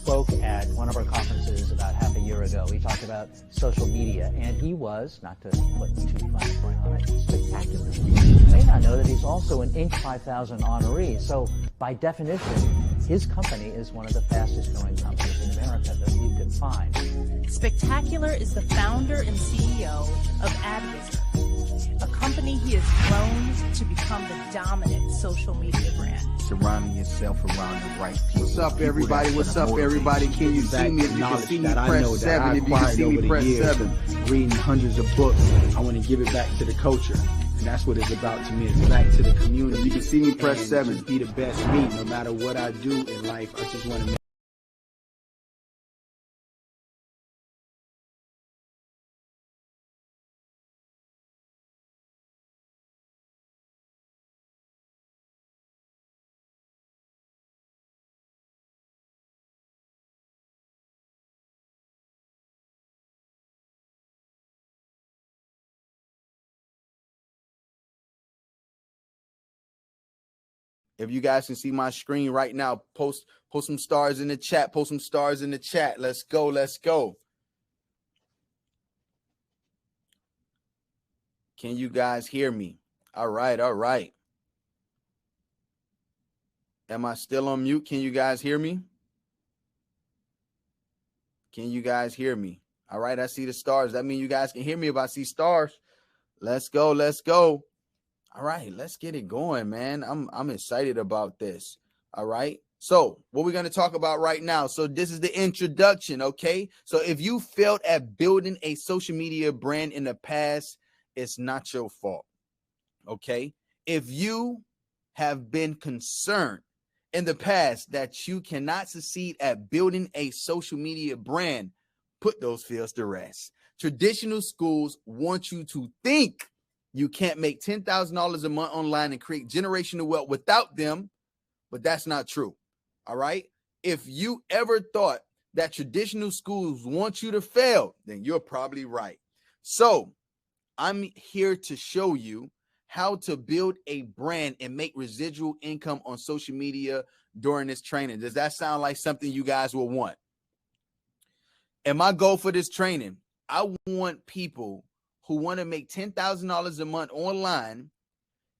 spoke at one of our conferences about half a year ago. We talked about social media, and he was, not to put too fine a point on it, spectacular. You may not know that he's also an Inc. 5000 honoree, so by definition, his company is one of the fastest growing companies in America that we could find. Spectacular is the founder and CEO of AdWizard, a company he has grown to become the dominant social media brand. Surrounding yourself around the right people. What's up, everybody? What's up, everybody? Can you see me? If you can see me, press 7. If you can see me, press 7. Reading hundreds of books, I want to give it back to the culture. And that's what it's about to me. It's back to the community. If you can see me, press 7. Just be the best me, no matter what I do in life. I just want to make If you guys can see my screen right now, post some stars in the chat. Post some stars in the chat. Let's go. Let's go. Can you guys hear me? All right. All right. Am I still on mute? Can you guys hear me? Can you guys hear me? All right. I see the stars. That means you guys can hear me if I see stars. Let's go. Let's go. All right, let's get it going, man. I'm excited about this. All right. So what we're going to talk about right now. So this is the introduction. Okay. So if you failed at building a social media brand in the past, it's not your fault. Okay. If you have been concerned in the past that you cannot succeed at building a social media brand, put those fears to rest. Traditional schools want you to think you can't make $10,000 a month online and create generational wealth without them, but that's not true. All right. If you ever thought that traditional schools want you to fail, then you're probably right. So I'm here to show you how to build a brand and make residual income on social media during this training. Does that sound like something you guys will want? And my goal for this training, I want people who want to make $10,000 a month online,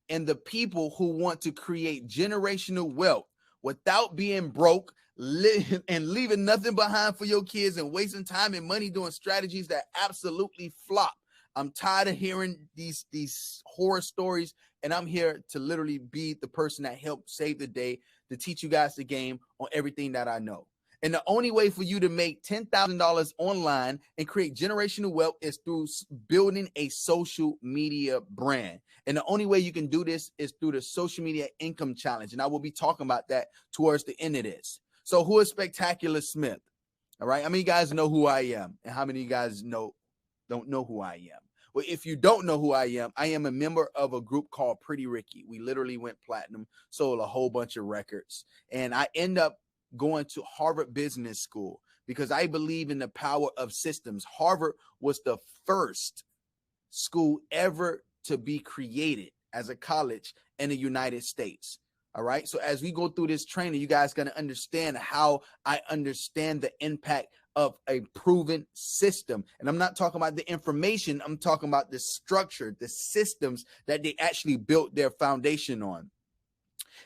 and the people who want to create generational wealth without being broke and leaving nothing behind for your kids and wasting time and money doing strategies that absolutely flop. I'm tired of hearing these horror stories, and I'm here to literally be the person that helped save the day, to teach you guys the game on everything that I know. And the only way for you to make $10,000 online and create generational wealth is through building a social media brand. And the only way you can do this is through the social media income challenge. And I will be talking about that towards the end of this. So who is Spectacular Smith? All right. How many of you guys know who I am? And how many of you guys don't know who I am? Well, if you don't know who I am a member of a group called Pretty Ricky. We literally went platinum, sold a whole bunch of records. And I end up going to Harvard Business School because I believe in the power of systems. Harvard was the first school ever to be created as a college in the United States. All right. So as we go through this training, you guys going to understand how I understand the impact of a proven system. And I'm not talking about the information. I'm talking about the structure, the systems that they actually built their foundation on.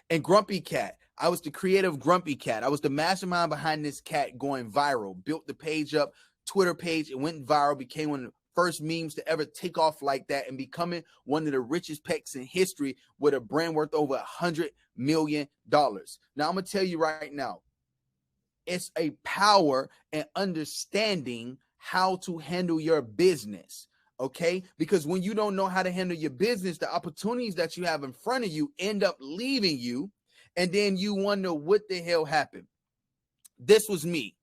And Grumpy Cat, I was the creative Grumpy Cat. I was the mastermind behind this cat going viral, built the page up, Twitter page. It went viral, became one of the first memes to ever take off like that and becoming one of the richest pets in history with a brand worth over $100 million. Now, I'm going to tell you right now, it's a power and understanding how to handle your business. Okay, because when you don't know how to handle your business, the opportunities that you have in front of you end up leaving you. And then you wonder what the hell happened. This was me.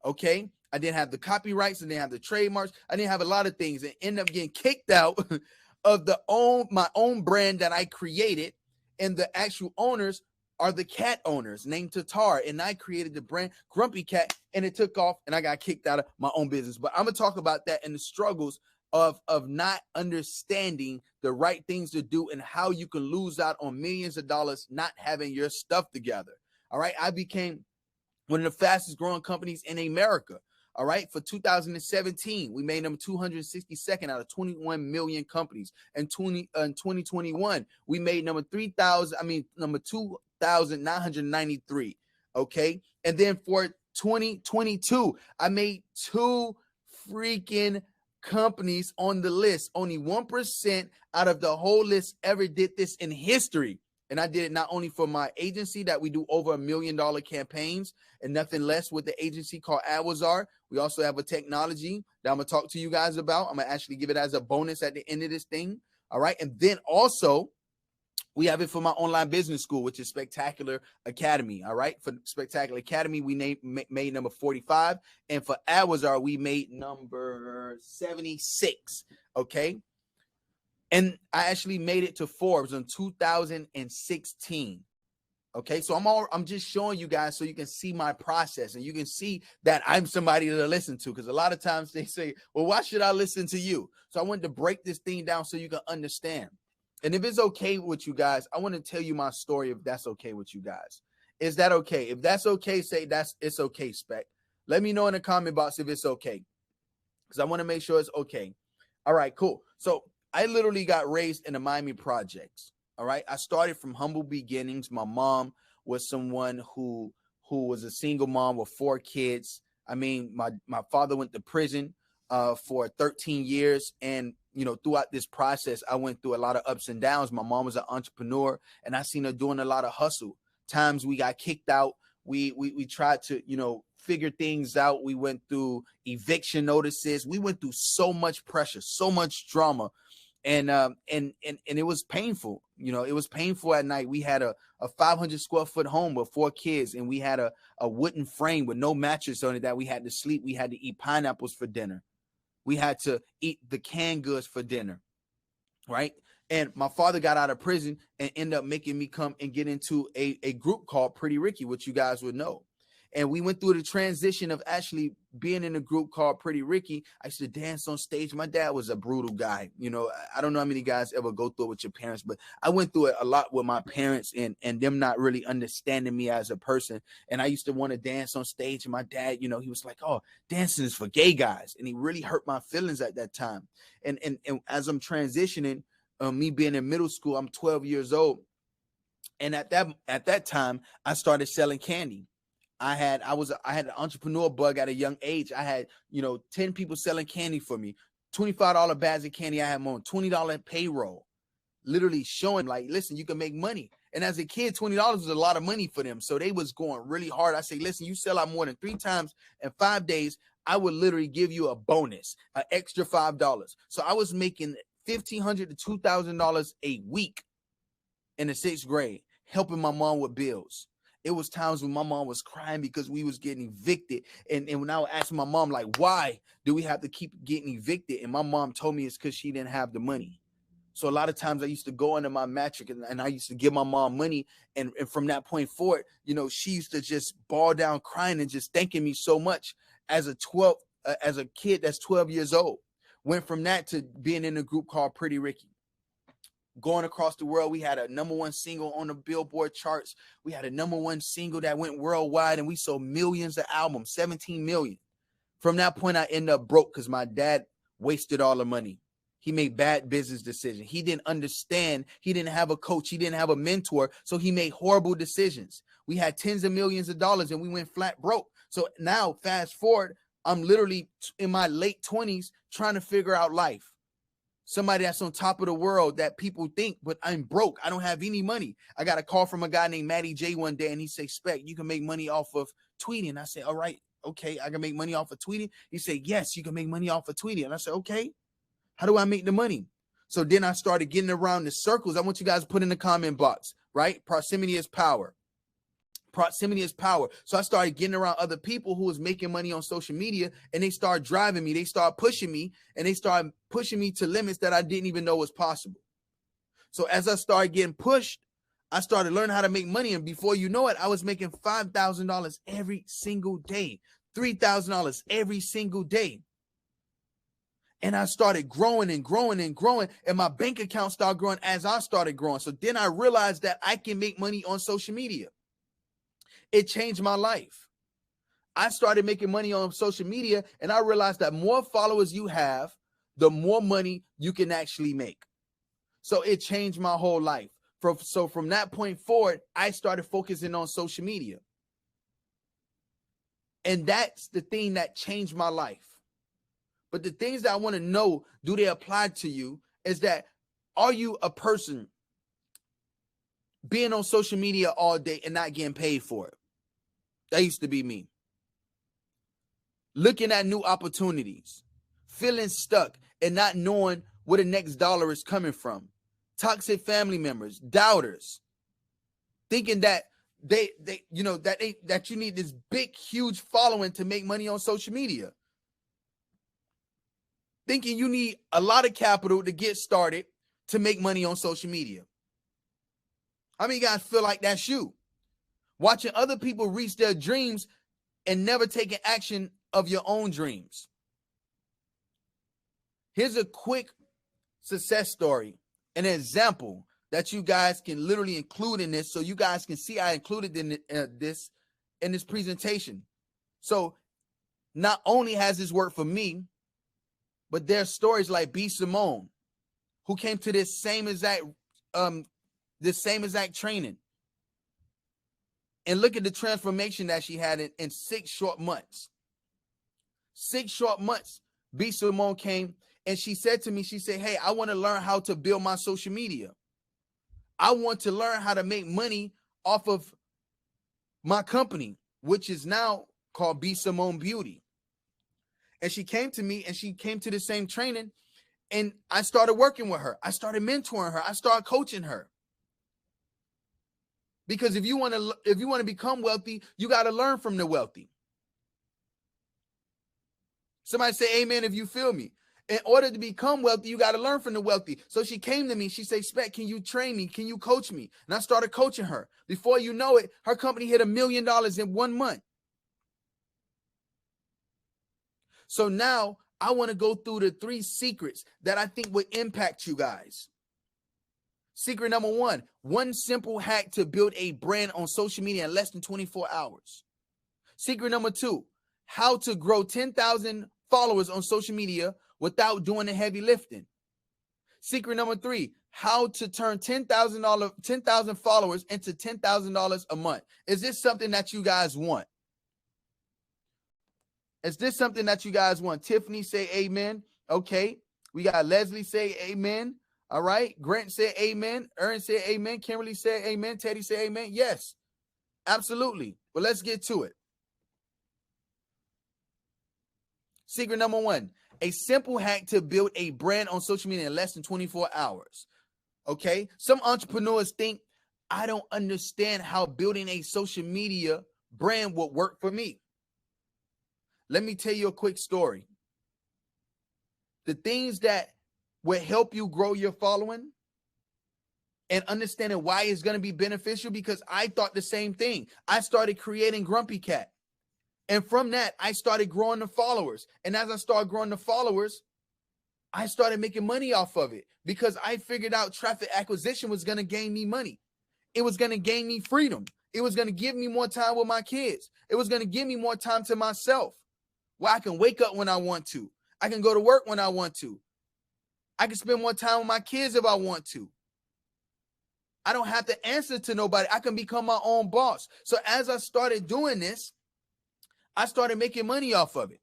Okay, I didn't have the copyrights, I didn't have the trademarks, I didn't have a lot of things, and end up getting kicked out of my own brand that I created. And the actual owners are the cat owners named Tatar. And I created the brand Grumpy Cat, and it took off, and I got kicked out of my own business. But I'm gonna talk about that and the struggles of not understanding the right things to do and how you can lose out on millions of dollars not having your stuff together. All right. I became one of the fastest growing companies in America. All right. For 2017, we made number 262nd out of 21 million companies. And 2021, we made number 2,993. Okay. And then for 2022, I made 2 freaking companies on the list. Only 1% out of the whole list ever did this in history. And I did it not only for my agency that we do over $1 million campaigns and nothing less with the agency called AdWizard. We also have a technology that I'm going to talk to you guys about. I'm going to actually give it as a bonus at the end of this thing. All right. And then also we have it for my online business school, which is Spectacular Academy. All right. For Spectacular Academy, we made number 45. And for AdWizard, we made number 76. Okay. And I actually made it to Forbes in 2016. Okay, so I'm just showing you guys so you can see my process and you can see that I'm somebody to listen to, because a lot of times they say, well, why should I listen to you? So I wanted to break this thing down so you can understand. And if it's okay with you guys, I want to tell you my story if that's okay with you guys. Is that okay? If that's okay, say it's okay, Spec. Let me know in the comment box if it's okay, because I want to make sure it's okay. All right, cool. So I literally got raised in the Miami projects. All right. I started from humble beginnings. My mom was someone who was a single mom with 4 kids. I mean, my father went to prison for 13 years. And, you know, throughout this process, I went through a lot of ups and downs. My mom was an entrepreneur and I seen her doing a lot of hustle. Times we got kicked out. We tried to, you know, figure things out. We went through eviction notices. We went through so much pressure, so much drama. And it was painful. You know, it was painful at night. We had a 500 square foot home with 4 kids, and we had a wooden frame with no mattress on it that we had to sleep. We had to eat pineapples for dinner. We had to eat the canned goods for dinner. Right. And my father got out of prison and ended up making me come and get into a group called Pretty Ricky, which you guys would know. And we went through the transition of actually being in a group called Pretty Ricky. I used to dance on stage. My dad was a brutal guy. You know, I don't know how many guys ever go through it with your parents, but I went through it a lot with my parents and them not really understanding me as a person. And I used to want to dance on stage. And my dad, you know, he was like, oh, dancing is for gay guys. And he really hurt my feelings at that time. And as I'm transitioning, me being in middle school, I'm 12 years old. And at that time, I started selling candy. I had an entrepreneur bug at a young age. I had, you know, 10 people selling candy for me, $25 bags of candy. I had my own $20 payroll, literally showing like, listen, you can make money. And as a kid, $20 was a lot of money for them. So they was going really hard. I say, listen, you sell out more than 3 times in 5 days, I would literally give you a bonus, an extra $5. So I was making $1,500 to $2,000 a week in the 6th grade, helping my mom with bills. It was times when my mom was crying because we was getting evicted. And when I would ask my mom, like, why do we have to keep getting evicted? And my mom told me it's because she didn't have the money. So a lot of times I used to go into my mattress and I used to give my mom money. And from that point forward, you know, she used to just bawl down crying and just thanking me so much as a kid that's 12 years old. Went from that to being in a group called Pretty Ricky. Going across the world, we had a #1 single on the Billboard charts. We had a #1 single that went worldwide, and we sold millions of albums, 17 million. From that point, I ended up broke because my dad wasted all the money. He made bad business decisions. He didn't understand. He didn't have a coach. He didn't have a mentor. So he made horrible decisions. We had tens of millions of dollars, and we went flat broke. So now, fast forward, I'm literally in my late 20s trying to figure out life. Somebody that's on top of the world that people think, but I'm broke. I don't have any money. I got a call from a guy named Matty J one day, and he said, Spec, you can make money off of tweeting. I said, all right, okay, I can make money off of tweeting. He said, yes, you can make money off of tweeting. And I said, okay, how do I make the money? So then I started getting around the circles. I want you guys to put in the comment box, right? Proximity is power. Proximity is power. So I started getting around other people who was making money on social media, and they started driving me. They started pushing me, and they started pushing me to limits that I didn't even know was possible. So as I started getting pushed, I started learning how to make money. And before you know it, I was making $5,000 every single day, $3,000 every single day. And I started growing and growing and growing, and my bank account started growing as I started growing. So then I realized that I can make money on social media. It changed my life. I started making money on social media, and I realized that more followers you have, the more money you can actually make. So it changed my whole life. So from that point forward, I started focusing on social media. And that's the thing that changed my life. But the things that I want to know, do they apply to you, is that, are you a person being on social media all day and not getting paid for it? That used to be me. Looking at new opportunities, feeling stuck and not knowing where the next dollar is coming from. Toxic family members, doubters, thinking that that you need this big, huge following to make money on social media. Thinking you need a lot of capital to get started to make money on social media. How many guys feel like that's you? Watching other people reach their dreams and never taking action of your own dreams. Here's a quick success story, an example that you guys can literally include in this, so you guys can see I included in this presentation. So not only has this worked for me, but there's stories like B. Simone, who came to this same exact training. And look at the transformation that she had in 6 short months. 6 short months, B. Simone came and she said to me, she said, hey, I want to learn how to build my social media. I want to learn how to make money off of my company, which is now called B. Simone Beauty. And she came to me and she came to the same training, and I started working with her. I started mentoring her. I started coaching her. Because if you want to become wealthy, you got to learn from the wealthy. Somebody say amen if you feel me. In order to become wealthy, you got to learn from the wealthy. So she came to me. She said, Spec, can you train me? Can you coach me? And I started coaching her. Before you know it, her company hit $1 million in 1 month. So now I want to go through the 3 secrets that I think would impact you guys. Secret number 1, one simple hack to build a brand on social media in less than 24 hours. Secret number 2, how to grow 10,000 followers on social media without doing the heavy lifting. Secret number 3, how to turn 10,000 followers into $10,000 a month. Is this something that you guys want? Is this something that you guys want? Tiffany say amen. Okay. We got Leslie say amen. All right. Grant say amen. Aaron say amen. Kimberly say amen. Teddy say amen. Yes, absolutely. Well, let's get to it. Secret number 1, a simple hack to build a brand on social media in less than 24 hours. Okay. Some entrepreneurs think, I don't understand how building a social media brand would work for me. Let me tell you a quick story. The things that will help you grow your following and understanding why it's going to be beneficial, because I thought the same thing. I started creating Grumpy Cat. And from that, I started growing the followers. And as I started growing the followers, I started making money off of it, because I figured out traffic acquisition was going to gain me money. It was going to gain me freedom. It was going to give me more time with my kids. It was going to give me more time to myself, where I can wake up when I want to. I can go to work when I want to. I can spend more time with my kids if I want to. I don't have to answer to nobody. I can become my own boss. So as I started doing this, I started making money off of it.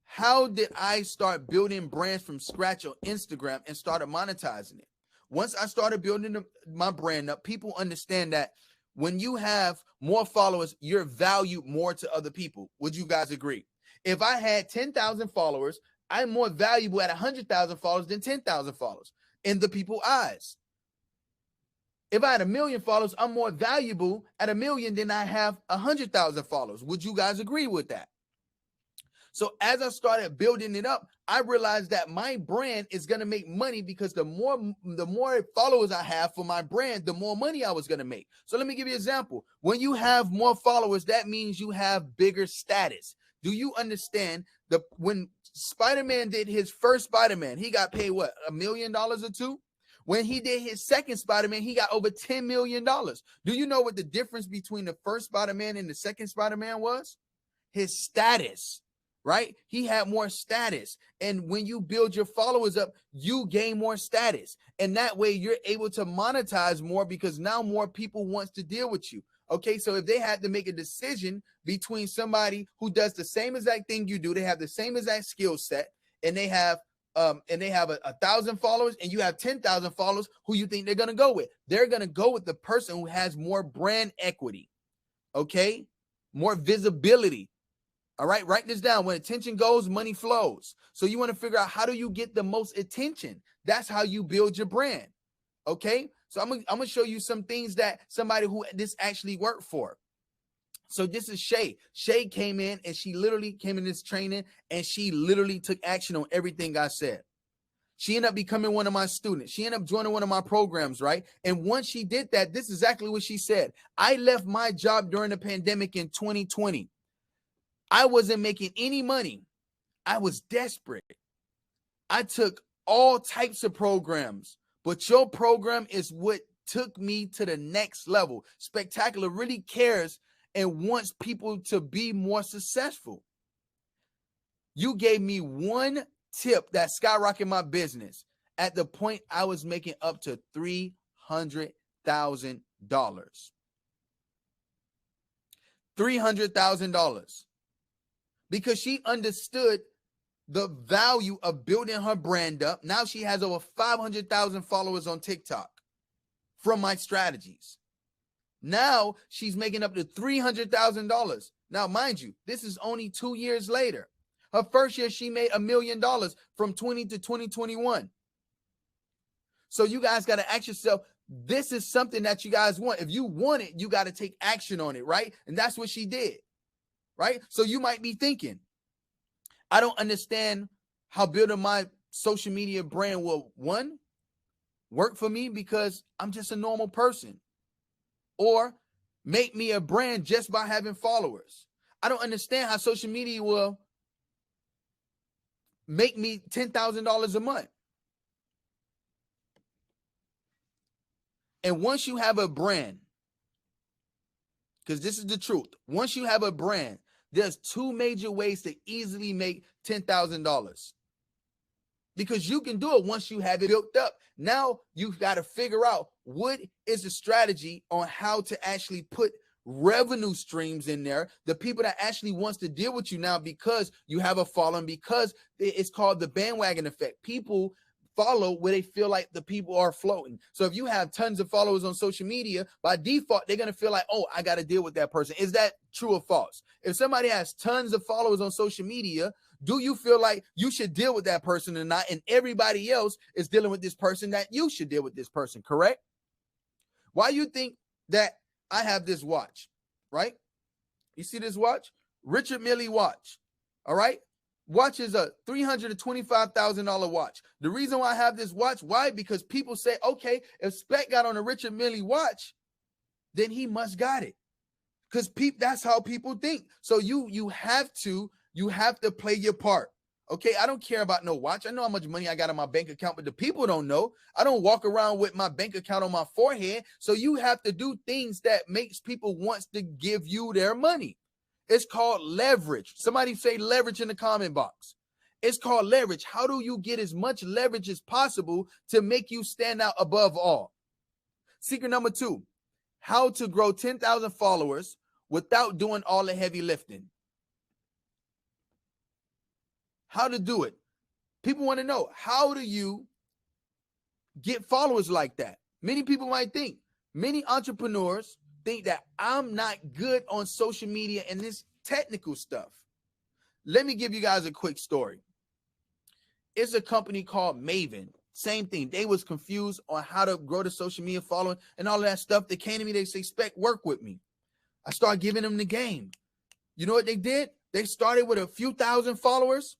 How did I start building brands from scratch on Instagram and started monetizing it? Once I started building my brand up, people understand that when you have more followers, you're valued more to other people. Would you guys agree? If I had 10,000 followers, I'm more valuable at 100,000 followers than 10,000 followers in the people's eyes. If I had 1 million followers, I'm more valuable at 1 million than I have 100,000 followers. Would you guys agree with that? So as I started building it up, I realized that my brand is going to make money, because the more followers I have for my brand, the more money I was going to make. So let me give you an example. When you have more followers, that means you have bigger status. Do you understand when Spider-Man did his first Spider-Man, he got paid what, $1 million or $2 million? When he did his second Spider-Man, he got over $10 million. Do you know what the difference between the first Spider-Man and the second Spider-Man was? His status, right? He had more status. And when you build your followers up, you gain more status. And that way you're able to monetize more because now more people want to deal with you. Okay, so if they had to make a decision between somebody who does the same exact thing you do, they have the same exact skill set, and they have 1,000 followers, and you have 10,000 followers, who you think they're gonna go with? They're gonna go with the person who has more brand equity, okay, more visibility. All right, write this down. When attention goes, money flows. So you want to figure out, how do you get the most attention? That's how you build your brand. Okay, so I'm gonna show you some things that somebody who this actually worked for. So this is Shay. Shay came in and she literally came in this training and she literally took action on everything I said. She ended up becoming one of my students. She ended up joining one of my programs, right? And once she did that, this is exactly what she said. I left my job during the pandemic in 2020. I wasn't making any money. I was desperate. I took all types of programs, but your program is what took me to the next level. Spectacular really cares and wants people to be more successful. You gave me one tip that skyrocketed my business. At the point I was making up to $300,000. $300,000. Because she understood the value of building her brand up. Now she has over 500,000 followers on TikTok from my strategies. Now she's making up to $300,000. Now, mind you, this is only 2 years later. Her first year, she made $1 million from 20 to 2021. So you guys got to ask yourself, this is something that you guys want. If you want it, you got to take action on it, right? And that's what she did, right? So you might be thinking, I don't understand how building my social media brand will, one, work for me because I'm just a normal person, or make me a brand just by having followers. I don't understand how social media will make me $10,000 a month. And once you have a brand, because this is the truth, once you have a brand, there's two major ways to easily make $10,000. Because you can do it once you have it built up. Now you've got to figure out what is the strategy on how to actually put revenue streams in there. The people that actually wants to deal with you now because you have a following, because it's called the bandwagon effect. People follow where they feel like the people are floating. So if you have tons of followers on social media, by default, they're going to feel like, oh, I got to deal with that person. Is that true or false? If somebody has tons of followers on social media, do you feel like you should deal with that person or not? And everybody else is dealing with this person, that you should deal with this person, correct? Why you think that I have this watch, right? You see this watch? Richard Mille watch, all right? Watch is a $325,000 watch. The reason why I have this watch, why? Because people say, okay, if Spec got on a Richard Mille watch, then he must got it. Because that's how people think. So you have to play your part. Okay, I don't care about no watch. I know how much money I got in my bank account, but the people don't know. I don't walk around with my bank account on my forehead. So you have to do things that makes people want to give you their money. It's called leverage. Somebody say leverage in the comment box. It's called leverage. How do you get as much leverage as possible to make you stand out above all? Secret number 2, how to grow 10,000 followers without doing all the heavy lifting. How to do it. People want to know, how do you get followers like that? Many people might think, many entrepreneurs think that I'm not good on social media and this technical stuff. Let me give you guys a quick story. It's a company called Maven. Same thing. They was confused on how to grow the social media following and all of that stuff. They came to me, they say, Spec, work with me. I started giving them the game. You know what they did? They started with a few thousand followers,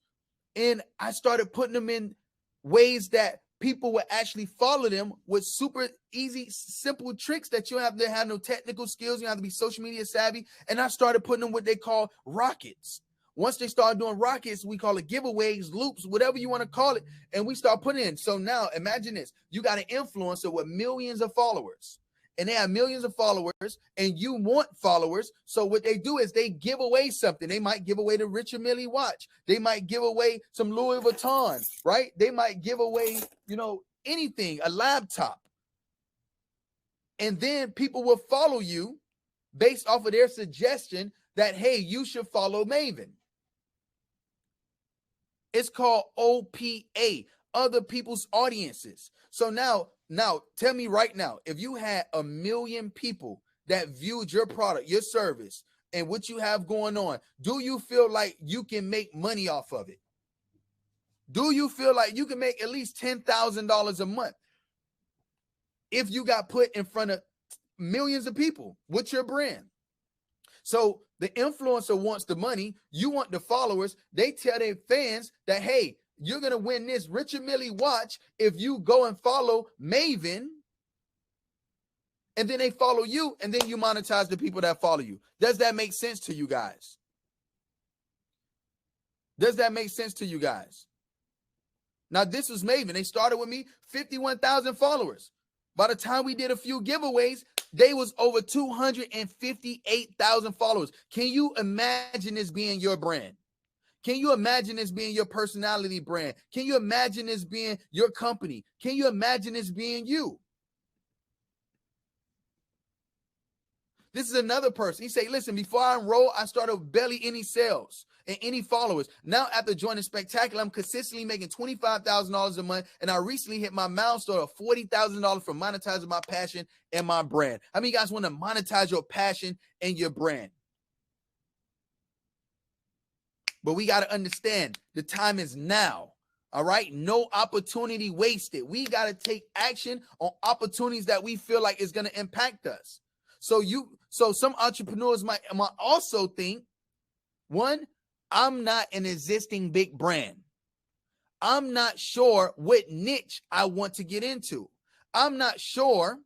and I started putting them in ways that people would actually follow them with super easy, simple tricks that you don't have to have no technical skills. You don't have to be social media savvy. And I started putting them what they call rockets. Once they start doing rockets, we call it giveaways, loops, whatever you want to call it, and we start putting in. So now imagine this. You got an influencer with millions of followers, and they have millions of followers, and you want followers. So what they do is they give away something. They might give away the Richard Mille watch. They might give away some Louis Vuitton, right? They might give away, anything, a laptop. And then people will follow you based off of their suggestion that, hey, you should follow Maven. It's called OPA, other people's audiences. So now tell me right now, if you had 1 million people that viewed your product, your service, and what you have going on, do you feel like you can make money off of it? Do you feel like you can make at least $10,000 a month if you got put in front of millions of people with your brand? So the influencer wants the money, you want the followers. They tell their fans that, hey, you're going to win this Richard Mille watch if you go and follow Maven. And then they follow you, and then you monetize the people that follow you. Does that make sense to you guys? Does that make sense to you guys? Now, this was Maven. They started with me, 51,000 followers. By the time we did a few giveaways, they was over 258,000 followers. Can you imagine this being your brand? Can you imagine this being your personality brand? Can you imagine this being your company? Can you imagine this being you? This is another person. He say, listen, before I enroll, I started with barely any sales and any followers. Now, after joining Spectacular, I'm consistently making $25,000 a month. And I recently hit my milestone of $40,000 for monetizing my passion and my brand. How many of you guys want to monetize your passion and your brand? But we got to understand the time is now. All right. No opportunity wasted. We got to take action on opportunities that we feel like is going to impact us. So some entrepreneurs might also think, one, I'm not an existing big brand. I'm not sure what niche I want to get into. I'm not sure.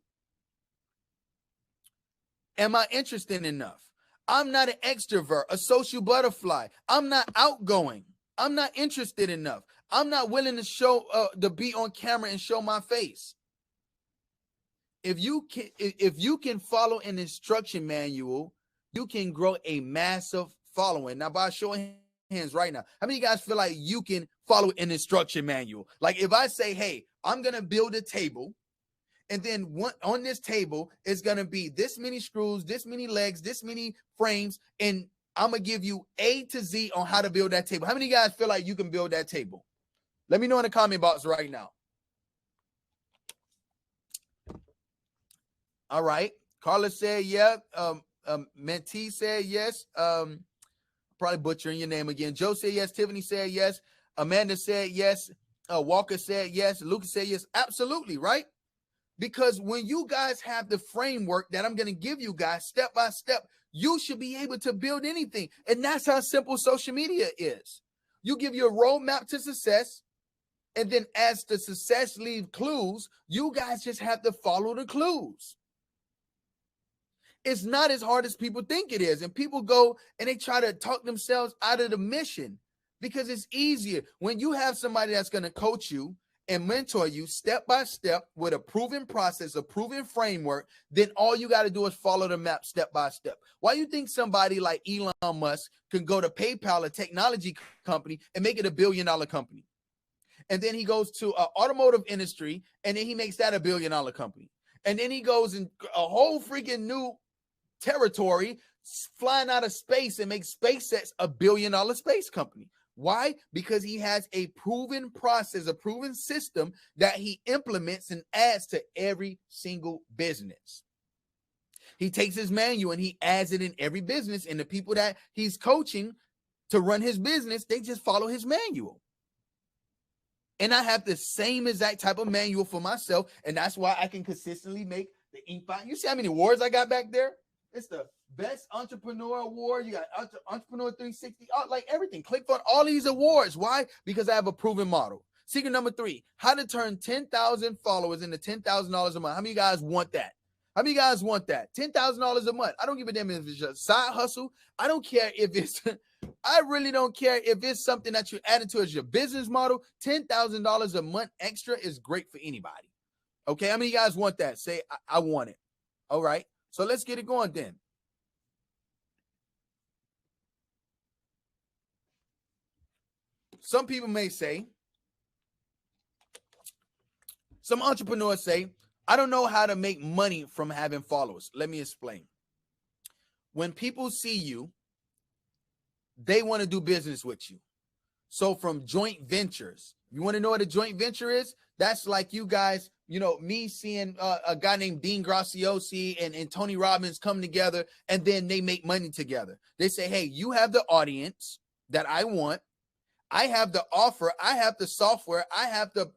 Am I interested enough? I'm not an extrovert, a social butterfly. I'm not outgoing. I'm not interested enough. I'm not willing to be on camera and show my face. If you can follow an instruction manual, you can grow a massive following. Now, by showing hands right now, how many of you guys feel like you can follow an instruction manual? Like if I say, hey, I'm going to build a table, and then on this table is going to be this many screws, this many legs, this many frames, and I'm going to give you A to Z on how to build that table. How many of you guys feel like you can build that table? Let me know in the comment box right now. All right. Carla said, yeah. Mentee said yes. Probably butchering your name again. Joe said yes. Tiffany said yes. Amanda said yes. Walker said yes. Lucas said yes. Absolutely, right? Because when you guys have the framework that I'm going to give you guys step by step, you should be able to build anything. And that's how simple social media is. You give you a roadmap to success. And then as the success leaves clues, you guys just have to follow the clues. It's not as hard as people think it is. And people go and they try to talk themselves out of the mission because it's easier. When you have somebody that's going to coach you and mentor you step by step with a proven process, a proven framework, then all you got to do is follow the map step by step. Why do you think somebody like Elon Musk can go to PayPal, a technology company, and make it $1 billion company? And then he goes to an automotive industry, and then he makes that $1 billion company. And then he goes in a whole freaking new territory, flying out of space, and makes SpaceX $1 billion space company. Why? Because he has a proven process, a proven system that he implements and adds to every single business. He takes his manual and he adds it in every business, and the people that he's coaching to run his business, they just follow his manual. And I have the same exact type of manual for myself, and that's why I can consistently make the Inkbot. You see how many awards I got back there? It's the best entrepreneur award. You got Entrepreneur 360, like everything. Click on all these awards. Why? Because I have a proven model. Secret number 3, how to turn 10,000 followers into $10,000 a month. How many of you guys want that? How many of you guys want that? $10,000 a month. I don't give a damn if it's a side hustle. I don't care if it's I really don't care if it's something that you're adding to as your business model. $10,000 a month extra is great for anybody. Okay, how many of you guys want that? Say, I want it. All right, so let's get it going then. Some people may say, some entrepreneurs say, I don't know how to make money from having followers. Let me explain. When people see you, they want to do business with you. So from joint ventures, you want to know what a joint venture is? That's like you guys, you know, me seeing a guy named Dean Graziosi and Tony Robbins come together, and then they make money together. They say, hey, you have the audience that I want. I have the offer. I have the software. I have the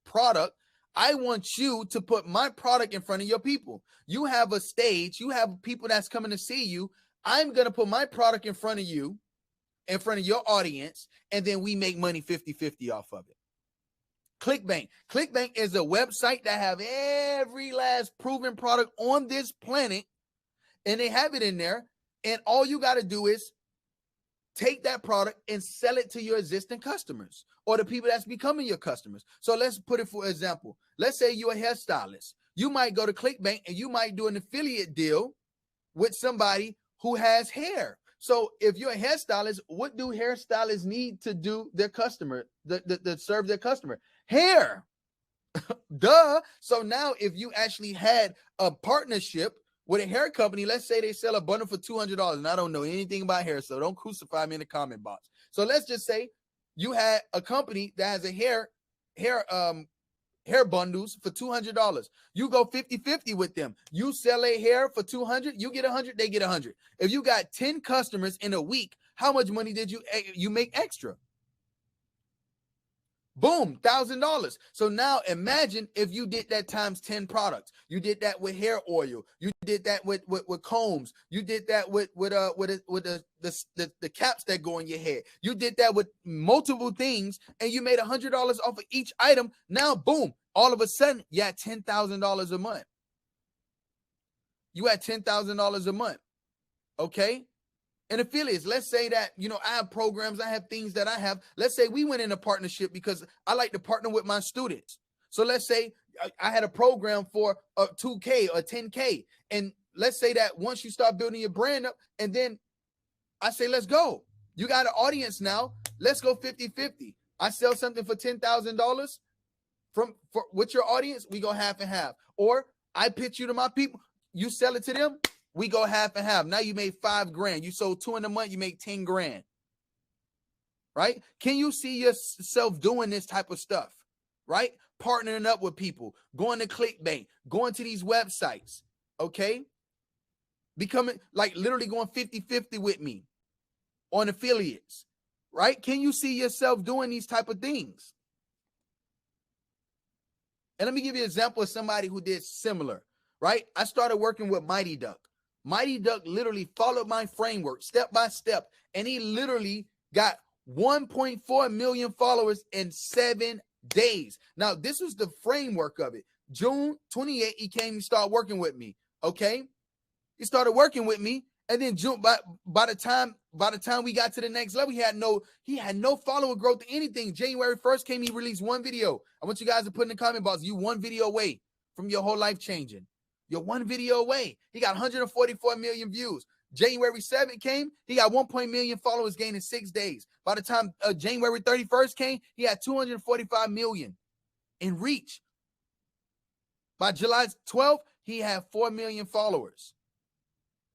product. I want you to put my product in front of your people. You have a stage. You have people that's coming to see you. I'm going to put my product in front of you, in front of your audience, and then we make money 50-50 off of it. ClickBank. ClickBank is a website that have every last proven product on this planet, and they have it in there. And all you got to do is take that product and sell it to your existing customers or the people that's becoming your customers. So let's put it for example. Let's say you're a hairstylist. You might go to ClickBank and you might do an affiliate deal with somebody who has hair. So if you're a hairstylist, what do hairstylists need to do their customer, to serve their customer? Hair. Duh. So now if you actually had a partnership with a hair company, let's say they sell a bundle for $200, and I don't know anything about hair, so don't crucify me in the comment box. So let's just say you had a company that has a hair bundles for $200. You go 50-50 with them. You sell a hair for $200, you get $100, they get $100. If you got 10 customers in a week, how much money did you make extra? Boom, $1,000. So now imagine if you did that times 10 products. You did that with hair oil. You did that with combs. You did that with the caps that go in your head. You did that with multiple things, and you made $100 off of each item. Now, boom, all of a sudden, you had $10,000 a month. You had $10,000 a month. Okay. And affiliates, let's say that, you know, I have programs, I have things that I have. Let's say we went in a partnership because I like to partner with my students. So let's say I had a program for a 2K or 10K. And let's say that once you start building your brand up, and then I say, let's go. You got an audience now. Let's go 50-50. I sell something for $10,000 with your audience. We go half and half. Or I pitch you to my people. You sell it to them. We go half and half. Now you made $5,000. You sold 2 in a month. You make 10 grand. Right? Can you see yourself doing this type of stuff? Right? Partnering up with people, going to ClickBank, going to these websites. Okay? Becoming like literally going 50-50 with me on affiliates. Right? Can you see yourself doing these type of things? And let me give you an example of somebody who did similar. Right? I started working with Mighty Duck. Mighty Duck literally followed my framework step by step, and he literally got 1.4 million followers in 7 days. Now, this was the framework of it. June 28th, he came and started working with me. Okay, he started working with me, and then June, by the time we got to the next level, he had no follower growth or anything. January 1st came, he released 1 video. I want you guys to put in the comment box, you 1 video away from your whole life changing. You're 1 video away. He got 144 million views. January 7th came, he got 1 million followers gained in 6 days. By the time January 31st came, he had 245 million in reach. By July 12th, he had 4 million followers.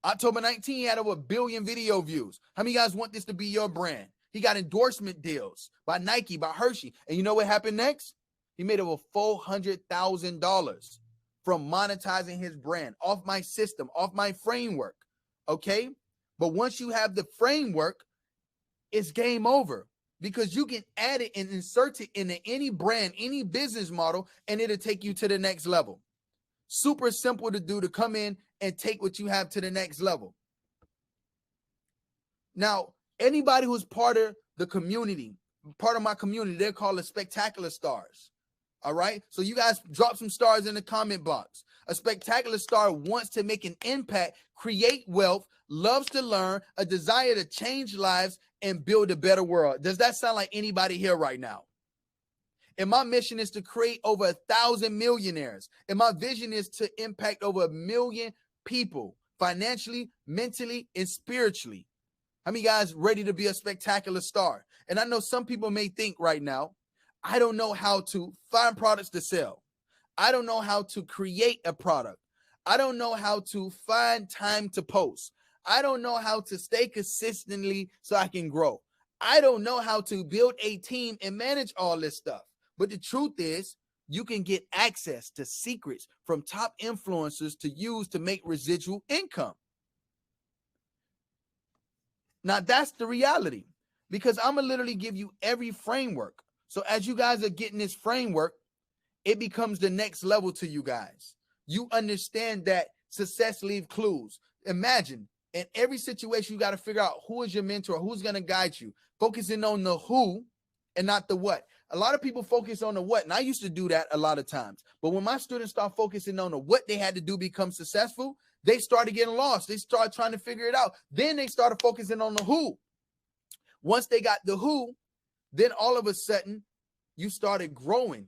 October 19th, he had over 1 billion video views. How many of you guys want this to be your brand? He got endorsement deals by Nike, by Hershey. And you know what happened next? He made over $400,000 from monetizing his brand off my system, off my framework. Okay. But once you have the framework, it's game over, because you can add it and insert it into any brand, any business model, and it'll take you to the next level. Super simple to do, to come in and take what you have to the next level. Now, anybody who's part of the community, part of my community, they're called the Spectacular Stars. All right. So you guys drop some stars in the comment box. A spectacular star wants to make an impact, create wealth, loves to learn, a desire to change lives and build a better world. Does that sound like anybody here right now? And my mission is to create over 1,000 millionaires. And my vision is to impact over 1 million people financially, mentally, and spiritually. How many guys ready to be a spectacular star? And I know some people may think right now, I don't know how to find products to sell. I don't know how to create a product. I don't know how to find time to post. I don't know how to stay consistently so I can grow. I don't know how to build a team and manage all this stuff. But the truth is, you can get access to secrets from top influencers to use to make residual income. Now, that's the reality, because I'm going to literally give you every framework. So as you guys are getting this framework, it becomes the next level to you guys. You understand that success leaves clues. Imagine in every situation, you got to figure out who is your mentor, who's going to guide you, focusing on the who and not the what. A lot of people focus on the what, and I used to do that a lot of times. But when my students start focusing on the what they had to do to become successful, they started getting lost. They started trying to figure it out. Then they started focusing on the who. Once they got the who, then all of a sudden, you started growing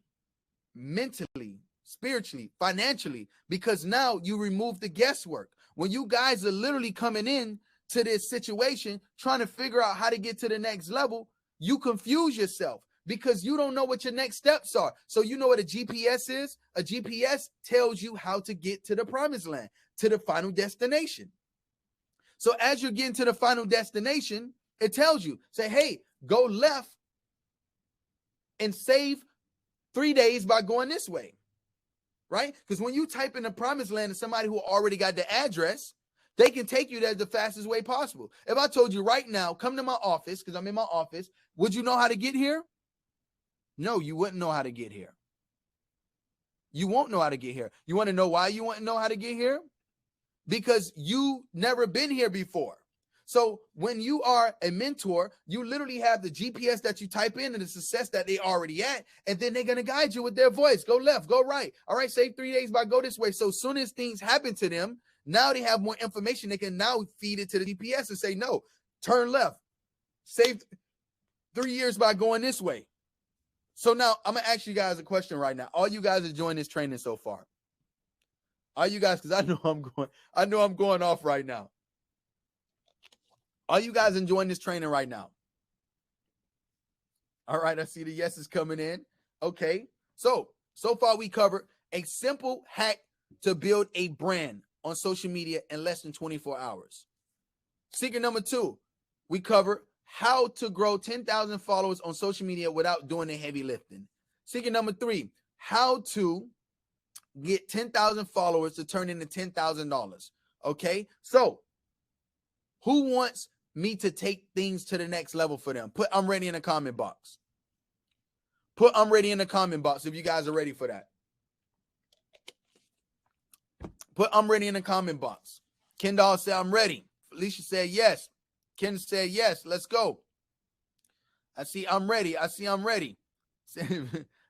mentally, spiritually, financially, because now you remove the guesswork. When you guys are literally coming in to this situation, trying to figure out how to get to the next level, you confuse yourself because you don't know what your next steps are. So you know what a GPS is? A GPS tells you how to get to the promised land, to the final destination. So as you're getting to the final destination, it tells you, say, hey, go left and save 3 days by going this way, right? Because when you type in the promised land to somebody who already got the address, they can take you there the fastest way possible. If I told you right now, come to my office, because I'm in my office, would you know how to get here? No, you wouldn't know how to get here. You won't know how to get here. You want to know why you wouldn't know how to get here? Because you never been here before. So when you are a mentor, you literally have the GPS that you type in and the success that they already at, and then they're going to guide you with their voice. Go left, go right. All right, save 3 days by go this way. So as soon as things happen to them, now they have more information. They can now feed it to the GPS and say, no, turn left. Save 3 years by going this way. So now I'm going to ask you guys a question right now. All you guys enjoying this training so far? Are you guys, because I know I'm going off right now. Are you guys enjoying this training right now? All right, I see the yeses coming in. Okay, so far we covered a simple hack to build a brand on social media in less than 24 hours. Secret number 2, we covered how to grow 10,000 followers on social media without doing the heavy lifting. Secret number 3, how to get 10,000 followers to turn into $10,000. Okay, so who wants me to take things to the next level for them? Put I'm ready in the comment box. Put I'm ready in the comment box if you guys are ready for that. Put I'm ready in the comment box. Kendall said I'm ready. Felicia said yes. Ken said yes. Let's go. I see I'm ready. I see I'm ready.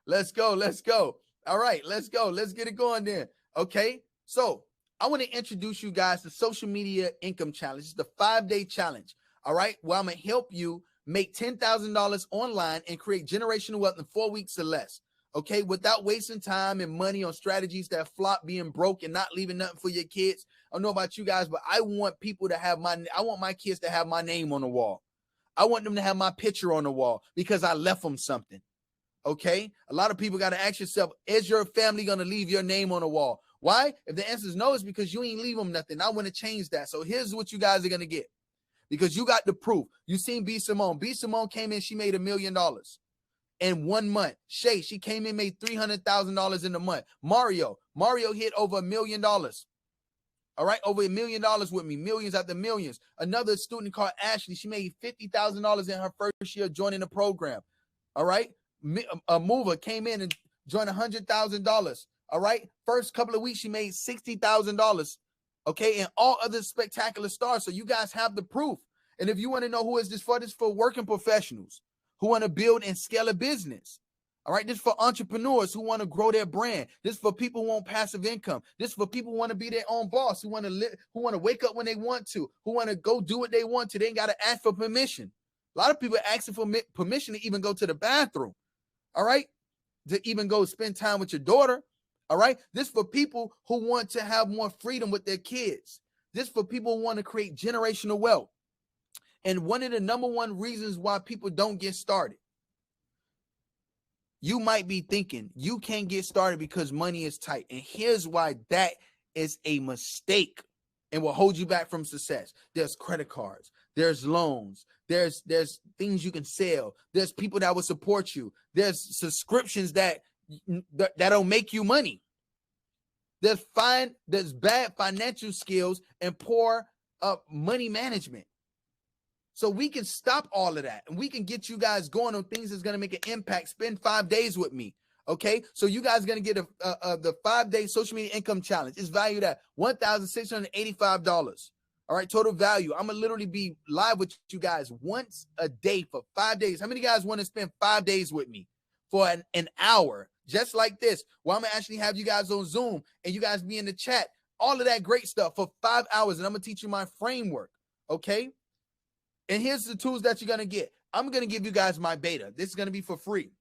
Let's go. Let's go. All right, let's go. Let's get it going then. Okay, so I want to introduce you guys to Social Media Income Challenge. It's the 5-day challenge, all right, where I'm going to help you make $10,000 online and create generational wealth in 4 weeks or less, okay, without wasting time and money on strategies that flop, being broke and not leaving nothing for your kids. I don't know about you guys, but I want people to have I want my kids to have my name on the wall. I want them to have my picture on the wall because I left them something, okay? A lot of people got to ask yourself, is your family going to leave your name on the wall? Why? If the answer is no, it's because you ain't leave them nothing. I want to change that. So here's what you guys are going to get, because you got the proof. You seen B. Simone. B. Simone came in, she made $1 million in 1 month. Shay, she came in, made $300,000 in a month. Mario hit over $1 million. All right, over $1 million with me, millions after millions. Another student called Ashley, she made $50,000 in her first year joining the program. All right, a mover came in and joined $100,000. All right, first couple of weeks she made $60,000. Okay, and all other spectacular stars. So you guys have the proof. And if you want to know who is this for working professionals who want to build and scale a business. All right, this is for entrepreneurs who want to grow their brand. This is for people who want passive income. This is for people who want to be their own boss, who want to live, who want to wake up when they want to, who want to go do what they want to. They ain't got to ask for permission. A lot of people are asking for permission to even go to the bathroom. All right, to even go spend time with your daughter. All right, this is for people who want to have more freedom with their kids. This is for people who want to create generational wealth. And one of the number one reasons why people don't get started, you might be thinking you can't get started because money is tight. And here's why that is a mistake and will hold you back from success. There's credit cards, there's loans, there's things you can sell, there's people that will support you, there's subscriptions that don't make you money. There's bad financial skills and poor money management. So we can stop all of that and we can get you guys going on things that's going to make an impact. Spend 5 days with me. Okay. So you guys are going to get the 5-day social media income challenge. It's valued at $1,685. All right. Total value. I'm going to literally be live with you guys once a day for 5 days. How many guys want to spend 5 days with me for an hour just like this? Well, I'm going to actually have you guys on Zoom and you guys be in the chat, all of that great stuff for 5 hours. And I'm going to teach you my framework. Okay. And here's the tools that you're going to get. I'm going to give you guys my beta. This is going to be for free.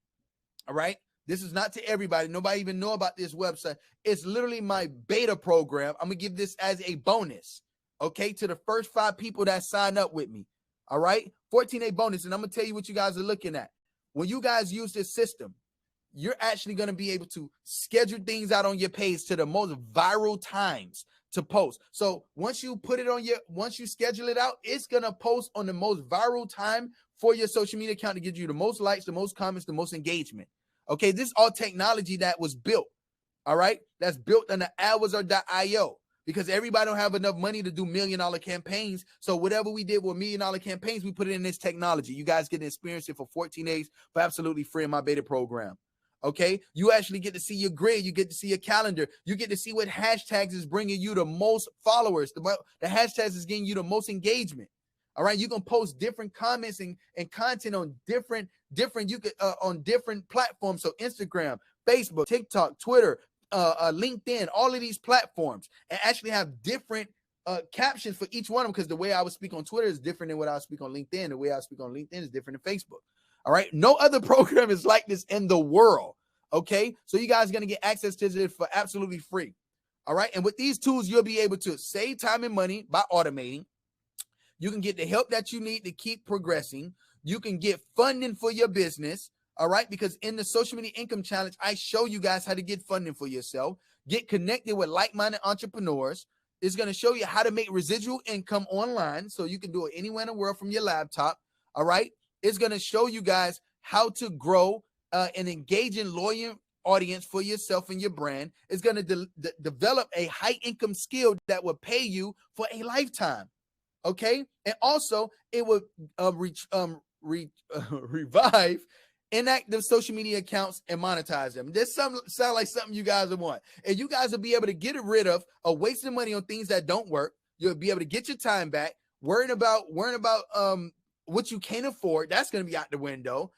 All right. This is not to everybody. Nobody even know about this website. It's literally my beta program. I'm going to give this as a bonus. Okay. To the first 5 people that sign up with me. All right. 14-day bonus. And I'm going to tell you what you guys are looking at. When you guys use this system, you're actually going to be able to schedule things out on your page to the most viral times to post. So once you put it on once you schedule it out, it's going to post on the most viral time for your social media account to get you the most likes, the most comments, the most engagement. Okay. This is all technology that was built. All right. That's built on the AdWizard.io because everybody don't have enough money to do $1 million campaigns. So whatever we did with $1 million campaigns, we put it in this technology. You guys get to experience it for 14 days for absolutely free in my beta program. Okay, you actually get to see your grid. You get to see your calendar. You get to see what hashtags is bringing you the most followers. The hashtags is getting you the most engagement. All right, you can post different comments and content on different on different platforms. So Instagram, Facebook, TikTok, Twitter, LinkedIn, all of these platforms, and actually have different captions for each one of them because the way I would speak on Twitter is different than what I would speak on LinkedIn. The way I speak on LinkedIn is different than Facebook. All right. No other program is like this in the world. Okay. So you guys are going to get access to this for absolutely free. All right. And with these tools, you'll be able to save time and money by automating. You can get the help that you need to keep progressing. You can get funding for your business. All right. Because in the social media income challenge, I show you guys how to get funding for yourself, get connected with like-minded entrepreneurs. It's going to show you how to make residual income online. So you can do it anywhere in the world from your laptop. All right. It's going to show you guys how to grow an engaging, loyal audience for yourself and your brand. It's going to develop a high income skill that will pay you for a lifetime. Okay. And also it will revive inactive social media accounts and monetize them. This sound like something you guys will want. And you guys will be able to get rid of wasting money on things that don't work. You'll be able to get your time back, worrying about what you can't afford. That's going to be out the window.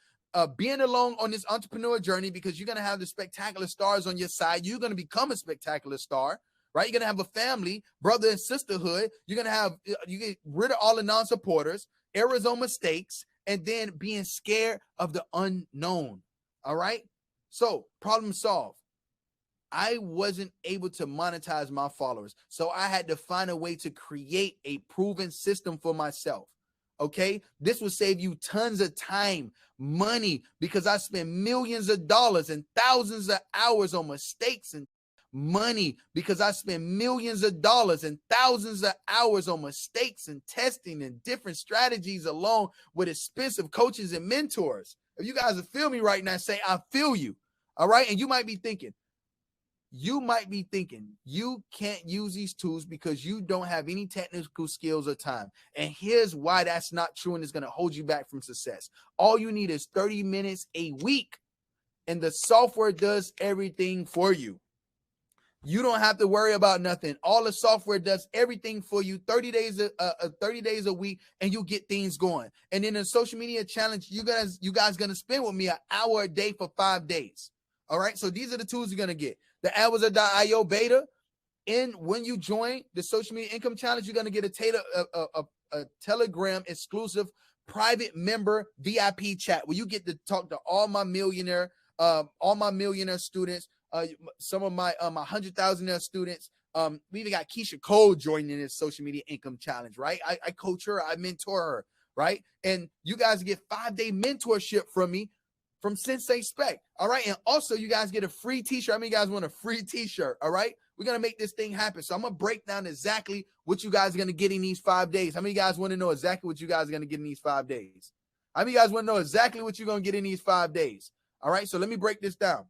Being alone on this entrepreneur journey because you're going to have the spectacular stars on your side. You're going to become a spectacular star, right? You're going to have a family, brother and sisterhood. You're going to have, you get rid of all the non-supporters, errors on mistakes, and then being scared of the unknown. All right. So problem solved. I wasn't able to monetize my followers. So I had to find a way to create a proven system for myself. Okay, this will save you tons of time, money, because I spend millions of dollars and thousands of hours on mistakes, and money because I spend millions of dollars and thousands of hours on mistakes and testing and different strategies along with expensive coaches and mentors. If you guys feel me right now, say, I feel you. All right. And you might be thinking you can't use these tools because you don't have any technical skills or time. And here's why that's not true and it's going to hold you back from success. All you need is 30 minutes a week and the software does everything for you. You don't have to worry about nothing. All the software does everything for you. 30 days a week, and you get things going. And in a social media challenge, you guys gonna spend with me an hour a day for 5 days. All right. So these are the tools you're gonna get. The Advisor.io beta. And when you join the social media income challenge, you're gonna get a Telegram exclusive private member VIP chat where you get to talk to all my millionaire students. Some of my 100,000 students. We even got Keisha Cole joining this social media income challenge, right? I coach her, I mentor her, right? And you guys get 5-day mentorship from me from Sensei Spec, all right? And also you guys get a free t-shirt. How many guys want a free t-shirt, all right? We're going to make this thing happen. So I'm going to break down exactly what you guys are going to get in these 5 days. How many guys want to know exactly what you guys are going to get in these 5 days? How many guys want to know exactly what you're going to get in these 5 days? All right, so let me break this down.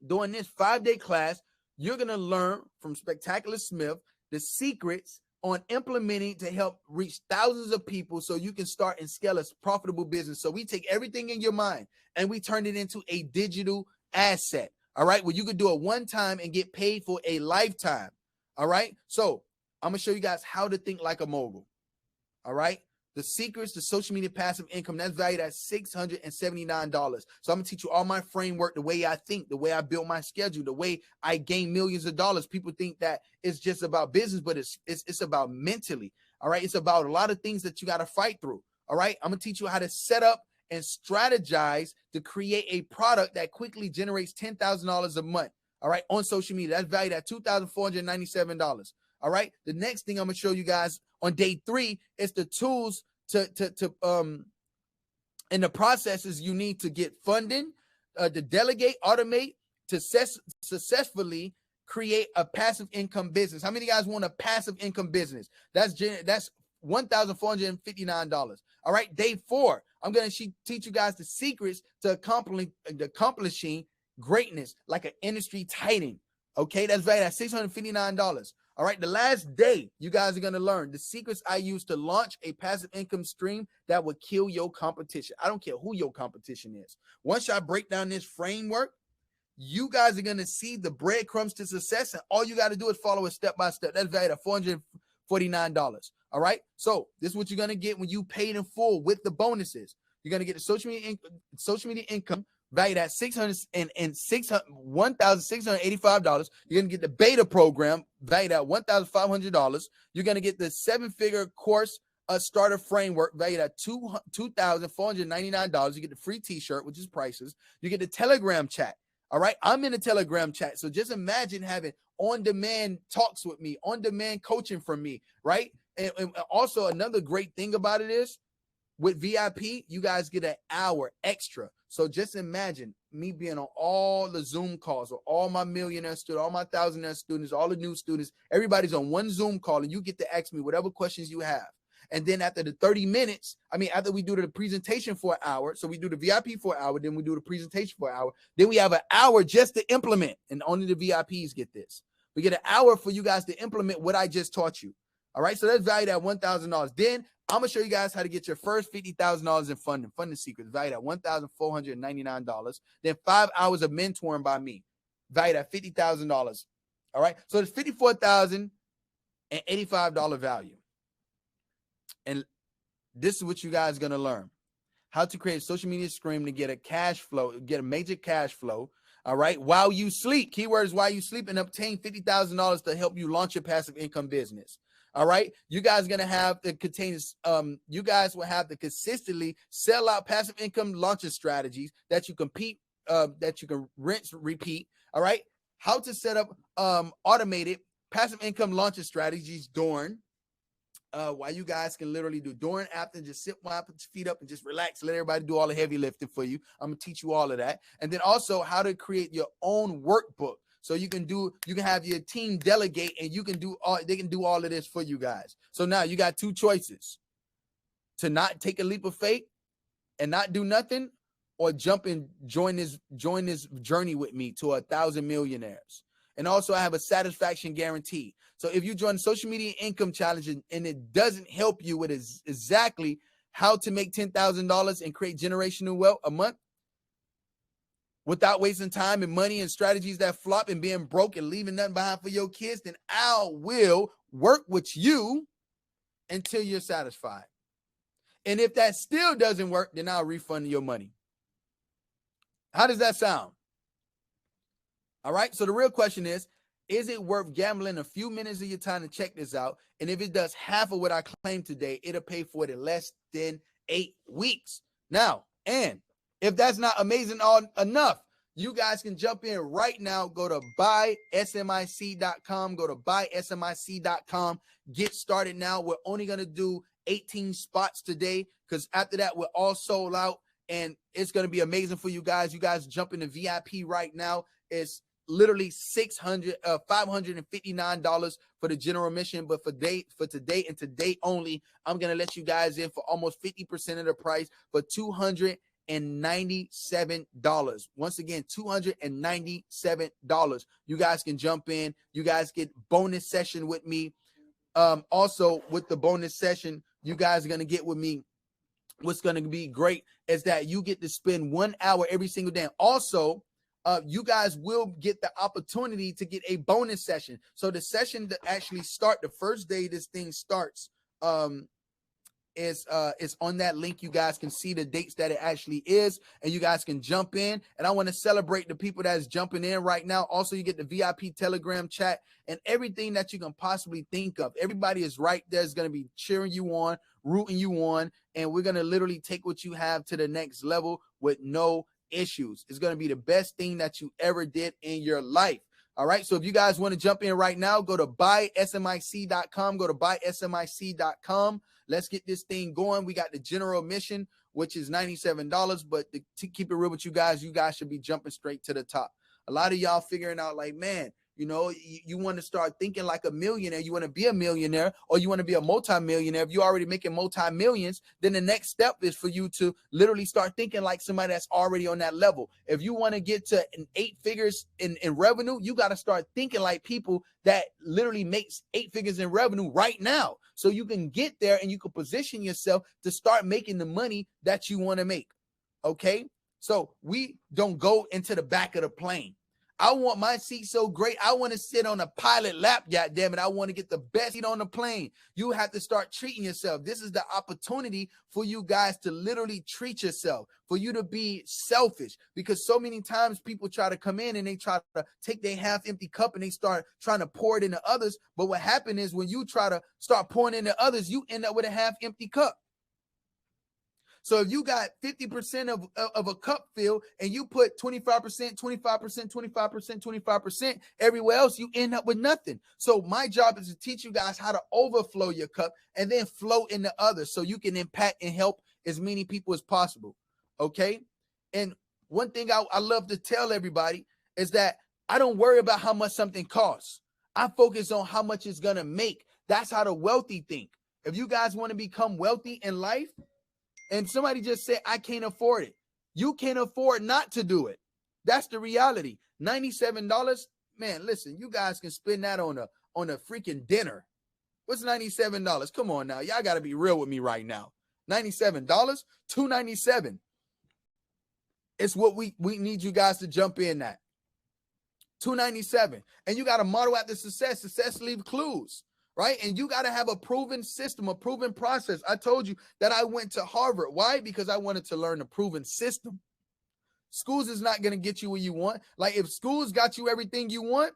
During this 5-day class, you're going to learn from Spectacular Smith the secrets on implementing to help reach thousands of people so you can start and scale a profitable business. So we take everything in your mind and we turn it into a digital asset. All right, well, you could do it one time and get paid for a lifetime. All right, so I'm going to show you guys how to think like a mogul. All right. The secrets to social media passive income, that's valued at $679. So I'm gonna teach you all my framework, the way I think, the way I build my schedule, the way I gain millions of dollars. People think that it's just about business, but it's about mentally. All right. It's about a lot of things that you got to fight through. All right. I'm gonna teach you how to set up and strategize to create a product that quickly generates $10,000 a month. All right. On social media, that's valued at $2,497. All right. The next thing I'm gonna show you guys on day 3 is the tools and the processes you need to get funding, to delegate, automate, to successfully create a passive income business. How many guys want a passive income business? That's $1,459. All right. Day 4, I'm gonna teach you guys the secrets to accomplishing greatness like an industry titan. Okay, that's valued at $659. All right, the last day, you guys are going to learn the secrets I use to launch a passive income stream that will kill your competition. I don't care who your competition is. Once I break down this framework, you guys are going to see the breadcrumbs to success, and all you got to do is follow it step by step. That's valued at $449. All right, so this is what you're going to get when you paid in full with the bonuses. You're going to get the social media income valued at $1,685. You're going to get the beta program valued at $1,500. You're going to get the 7-figure course starter framework valued at $2,499. You get the free t-shirt, which is prices. You get the Telegram chat. All right. I'm in a Telegram chat. So just imagine having on-demand talks with me, on-demand coaching from me. Right. And also another great thing about it is with VIP, you guys get an hour extra. So just imagine me being on all the Zoom calls with all my millionaire students, all my thousandaire students, all the new students. Everybody's on one Zoom call, and you get to ask me whatever questions you have. And then after the 30 minutes, after we do the presentation for an hour, so we do the VIP for an hour, then we do the presentation for an hour. Then we have an hour just to implement, and only the VIPs get this. We get an hour for you guys to implement what I just taught you. All right, so that's valued at $1,000. Then I'm going to show you guys how to get your first $50,000 in funding secrets, valued at $1,499. Then 5 hours of mentoring by me, valued at $50,000. All right, so it's $54,085 value. And this is what you guys are going to learn. How to create a social media stream to get a major cash flow. All right, while you sleep. Keywords while you sleep, and obtain $50,000 to help you launch your passive income business. All right, you guys are gonna have the you guys will have to consistently sell out passive income launching strategies that you that you can rinse, repeat. All right, how to set up automated passive income launching strategies during while you guys can literally do during, after, just sit, put your feet up and just relax. Let everybody do all the heavy lifting for you. I'm gonna teach you all of that, and then also how to create your own workbook. So you can have your team delegate, and they can do all of this for you guys. So now you got 2 choices: to not take a leap of faith and not do nothing, or jump and join this journey with me to 1,000 millionaires. And also I have a satisfaction guarantee. So if you join the social media income challenge and it doesn't help you with exactly how to make $10,000 and create generational wealth a month, without wasting time and money and strategies that flop and being broke and leaving nothing behind for your kids, then I will work with you until you're satisfied. And if that still doesn't work, then I'll refund your money. How does that sound? All right. So the real question is it worth gambling a few minutes of your time to check this out? And if it does half of what I claim today, it'll pay for it in less than 8 weeks. Now, and if that's not amazing enough, you guys can jump in right now. Go to buysmic.com. Go to buysmic.com. Get started now. We're only going to do 18 spots today because after that, we're all sold out. And it's going to be amazing for you guys. You guys jump into VIP right now. It's literally $559 for the general admission. But for today and today only, I'm going to let you guys in for almost 50% of the price for $297. Once again, $297. You guys can jump in. You guys get bonus session with me. Also with the bonus session, you guys are going to get with me. What's going to be great is that you get to spend 1 hour every single day. Also, you guys will get the opportunity to get a bonus session. So the session that actually start the first day this thing starts is on that link. You guys can see the dates that it actually is, and you guys can jump in. And I want to celebrate the people that's jumping in right now. Also, you get the VIP Telegram chat and everything that you can possibly think of. Everybody is right there, is going to be cheering you on, rooting you on, and we're going to literally take what you have to the next level with no issues. It's going to be the best thing that you ever did in your life. All right. So if you guys want to jump in right now, go to buysmic.com. Go to buysmic.com. Let's get this thing going. We got the general admission, which is $97. But to keep it real with you guys should be jumping straight to the top. A lot of y'all figuring out like, man, you know, you want to start thinking like a millionaire. You want to be a millionaire, or you want to be a multimillionaire. If you're already making multi-millions, then the next step is for you to literally start thinking like somebody that's already on that level. If you want to get to 8 figures in revenue, you got to start thinking like people that literally makes 8 figures in revenue right now. So you can get there and you can position yourself to start making the money that you want to make. Okay. So we don't go into the back of the plane. I want my seat so great. I want to sit on a pilot lap, goddammit. I want to get the best seat on the plane. You have to start treating yourself. This is the opportunity for you guys to literally treat yourself, for you to be selfish, because so many times people try to come in and they try to take their half empty cup and they start trying to pour it into others. But what happened is when you try to start pouring into others, you end up with a half empty cup. So if you got 50% of a cup filled and you put 25%, 25%, 25%, 25% everywhere else, you end up with nothing. So my job is to teach you guys how to overflow your cup and then flow into others so you can impact and help as many people as possible. Okay. And one thing I love to tell everybody is that I don't worry about how much something costs. I focus on how much it's going to make. That's how the wealthy think. If you guys want to become wealthy in life, and somebody just said, I can't afford it, you can't afford not to do it. That's the reality. $97, man, listen, you guys can spend that on a freaking dinner. What's $97? Come on now. Y'all got to be real with me right now. $97, $297. It's what we need you guys to jump in at. $297. And you got to model after success. Success leaves clues. Right? And you got to have a proven system, a proven process. I told you that I went to Harvard. Why? Because I wanted to learn a proven system. Schools is not going to get you where you want. Like if schools got you everything you want,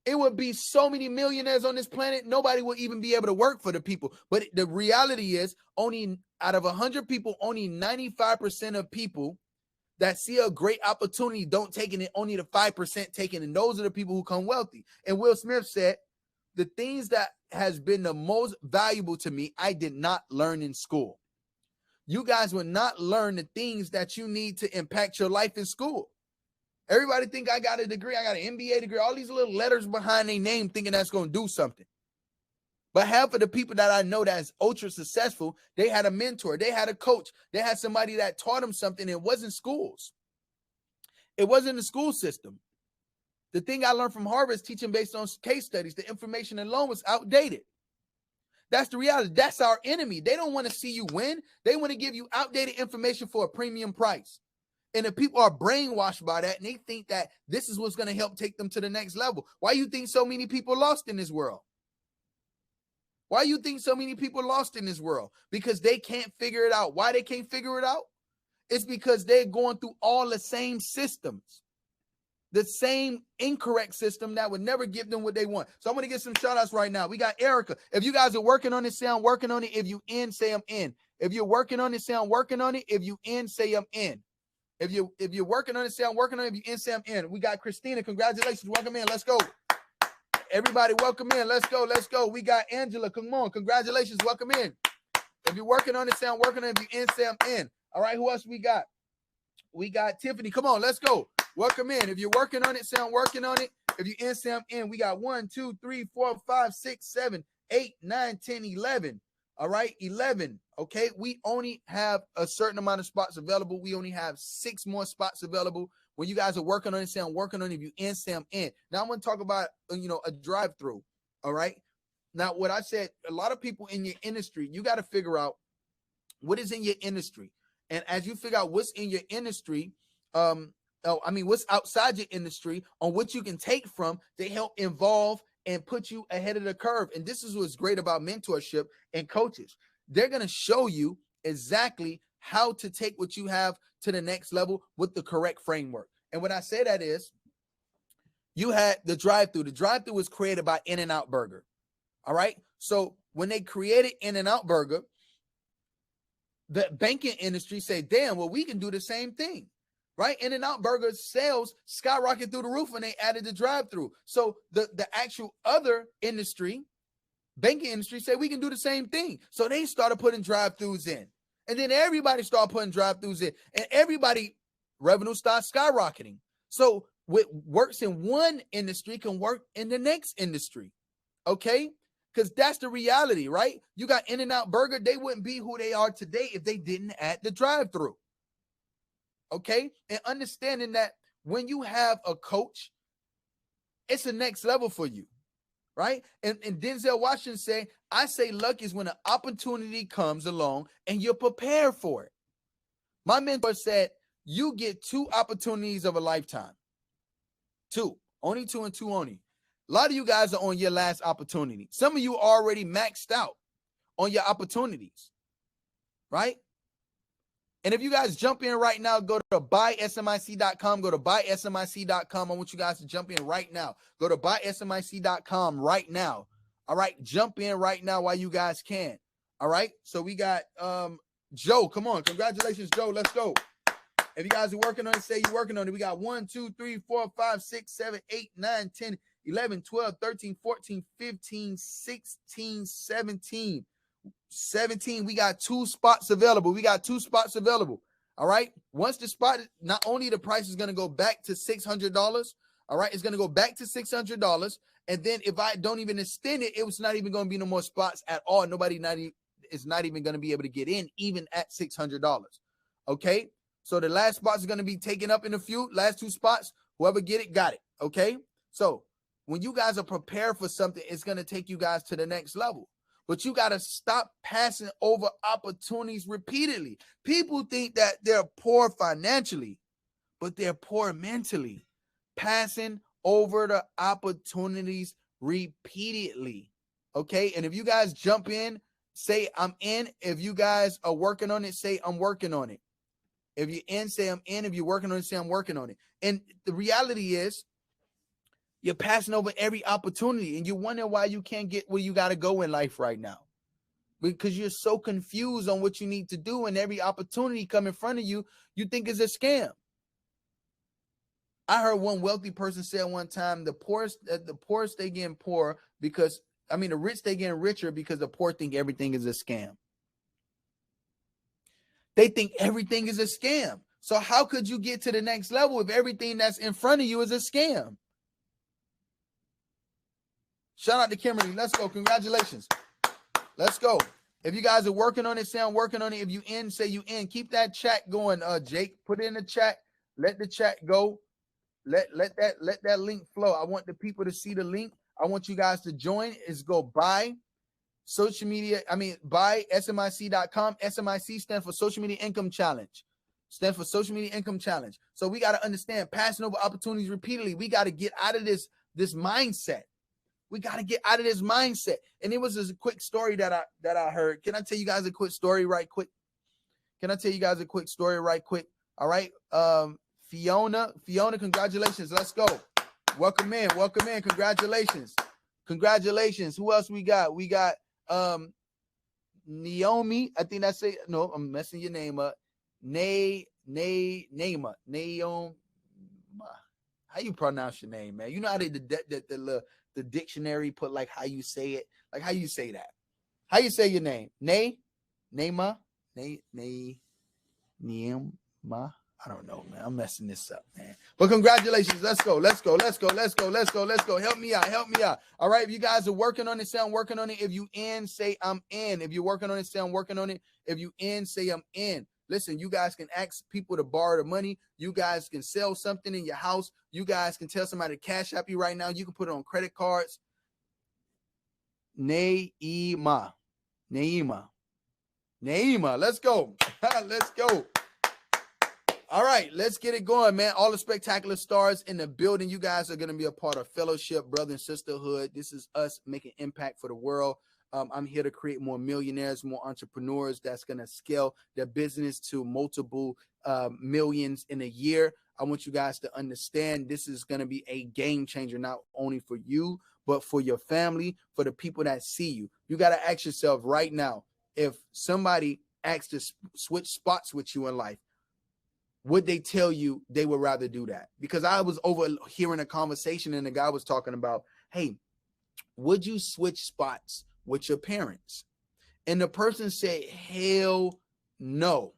it would be so many millionaires on this planet. Nobody would even be able to work for the people. But the reality is only out of 100 people, only 95% of people that see a great opportunity don't take it. Only the 5% take it. And those are the people who come wealthy. And Will Smith said, the things that has been the most valuable to me, I did not learn in school. You guys will not learn the things that you need to impact your life in school. Everybody think I got a degree. I got an MBA degree, all these little letters behind their name thinking that's going to do something. But half of the people that I know that's ultra successful, they had a mentor. They had a coach. They had somebody that taught them something. It wasn't schools. It wasn't the school system. The thing I learned from Harvard is teaching based on case studies. The information alone was outdated. That's the reality. That's our enemy. They don't want to see you win. They want to give you outdated information for a premium price. And the people are brainwashed by that, and they think that this is what's going to help take them to the next level. Why you think so many people lost in this world? Why you think so many people lost in this world? Because they can't figure it out. Why they can't figure it out? It's because they're going through all the same systems, the same incorrect system that would never give them what they want. So I'm going to get some shout outs right now. We got Erica. If you guys are working on it, say I'm working on it. If you in, say I'm in. If you're working on it, say I'm working on it. If you in, say I'm in. If you're working on it, say I'm working on it. If you in, say I'm in. We got Christina. Congratulations. Welcome in. Let's go. Everybody, welcome in. Let's go. Let's go. We got Angela. Come on. Congratulations. Welcome in. If you're working on it, say I'm working on it. If you in, say I'm in. All right. Who else we got? We got Tiffany. Come on. Let's go. Welcome in. If you're working on it, say I'm working on it. If you in, say I'm in. We got 1, 2, 3, 4, 5, 6, 7, 8, 9, 10, 11. All right. 11. Okay. We only have a certain amount of spots available. We only have 6 more spots available. When you guys are working on it, say I'm working on it. If you in, say I'm in. Now I'm going to talk about, a drive-through. All right. Now, what I said, a lot of people in your industry, you got to figure out what is in your industry. And as you figure out what's in your industry, what's outside your industry, on what you can take from, they help involve and put you ahead of the curve. And this is what's great about mentorship and coaches. They're going to show you exactly how to take what you have to the next level with the correct framework. And when I say that is, you had the drive-through. The drive-through was created by In-N-Out Burger. All right. So when they created In-N-Out Burger, the banking industry say, damn, well, we can do the same thing. Right? In-N-Out Burger sales skyrocketed through the roof when they added the drive-through. So the actual other industry, banking industry, said we can do the same thing. So they started putting drive-throughs in. And then everybody started putting drive-throughs in. And everybody, revenue starts skyrocketing. So what works in one industry can work in the next industry. Okay? Because that's the reality, right? You got In-N-Out Burger. They wouldn't be who they are today if they didn't add the drive-through. Okay? And understanding that when you have a coach, it's the next level for you, right? And Denzel Washington say, I say luck is when an opportunity comes along and you're prepared for it. My mentor said, you get 2 opportunities of a lifetime. 2. Only 2 and 2 only. A lot of you guys are on your last opportunity. Some of you already maxed out on your opportunities, right? And if you guys jump in right now, go to buysmic.com. Go to buysmic.com. I want you guys to jump in right now. Go to buysmic.com right now. All right. Jump in right now while you guys can. All right. So we got Joe. Come on. Congratulations, Joe. Let's go. If you guys are working on it, say you're working on it. We got 1, 2, 3, 4, 5, 6, 7, 8, 9, 10, 11, 12, 13, 14, 15, 16, 17. 17. We got 2 spots available. All right. Once the spot, not only the price is going to go back to $600. All right. It's going to go back to $600. And then if I don't even extend it, it was not even going to be no more spots at all. Is not even going to be able to get in even at $600. Okay. So the last spots is going to be taken up in a few. Last 2 spots, whoever get it, got it. Okay. So when you guys are prepared for something, it's going to take you guys to the next level. But you got to stop passing over opportunities repeatedly. People think that they're poor financially, but they're poor mentally. Passing over the opportunities repeatedly. Okay. And if you guys jump in, say I'm in. If you guys are working on it, say I'm working on it. If you're in, say I'm in. If you're working on it, say I'm working on it. And the reality is, you're passing over every opportunity and you wonder why you can't get where you got to go in life right now. Because you're so confused on what you need to do, and every opportunity come in front of you, you think is a scam. I heard one wealthy person say one time, the poorest they getting poor because, the rich they getting richer because the poor think everything is a scam. They think everything is a scam. So how could you get to the next level if everything that's in front of you is a scam? Shout out to Kimberly. Let's go. Congratulations. Let's go. If you guys are working on it, say I'm working on it. If you in, say you in. Keep that chat going, Jake. Put it in the chat. Let the chat go. Let that link flow. I want the people to see the link. I want you guys to join. Is go buy social media. Buy SMIC.com. SMIC stands for Social Media Income Challenge. Stands for Social Media Income Challenge. So we got to understand passing over opportunities repeatedly. We got to get out of this mindset. We got to get out of this mindset. And it was just a quick story that I heard. Can I tell you guys a quick story right quick? All right. Fiona, congratulations. Let's go. Welcome in. Congratulations. Who else we got? We got Naomi. I think that's it. No, I'm messing your name up. Naima. How you pronounce your name, man? You know how the dictionary put like how you say it? Like how you say that? How you say your name? Naima. I don't know, man. I'm messing this up, man. But congratulations. Let's go. Help me out. All right. If you guys are working on it, say I'm working on it. If you in, say I'm in. If you're working on it, say I'm working on it. If you in, say I'm in. Listen, you guys can ask people to borrow the money. You guys can sell something in your house. You guys can tell somebody to cash app you right now. You can put it on credit cards. Naima. Let's go. All right, let's get it going, man. All the spectacular stars in the building. You guys are going to be a part of fellowship, brother and sisterhood. This is us making impact for the world. I'm here to create more millionaires, more entrepreneurs that's going to scale their business to multiple millions in a year. I want you guys to understand this is going to be a game changer, not only for you, but for your family, for the people that see you. You got to ask yourself right now, if somebody asks to switch spots with you in life, would they tell you they would rather do that? Because I was overhearing a conversation and the guy was talking about, hey, would you switch spots with your parents? And the person said, hell no.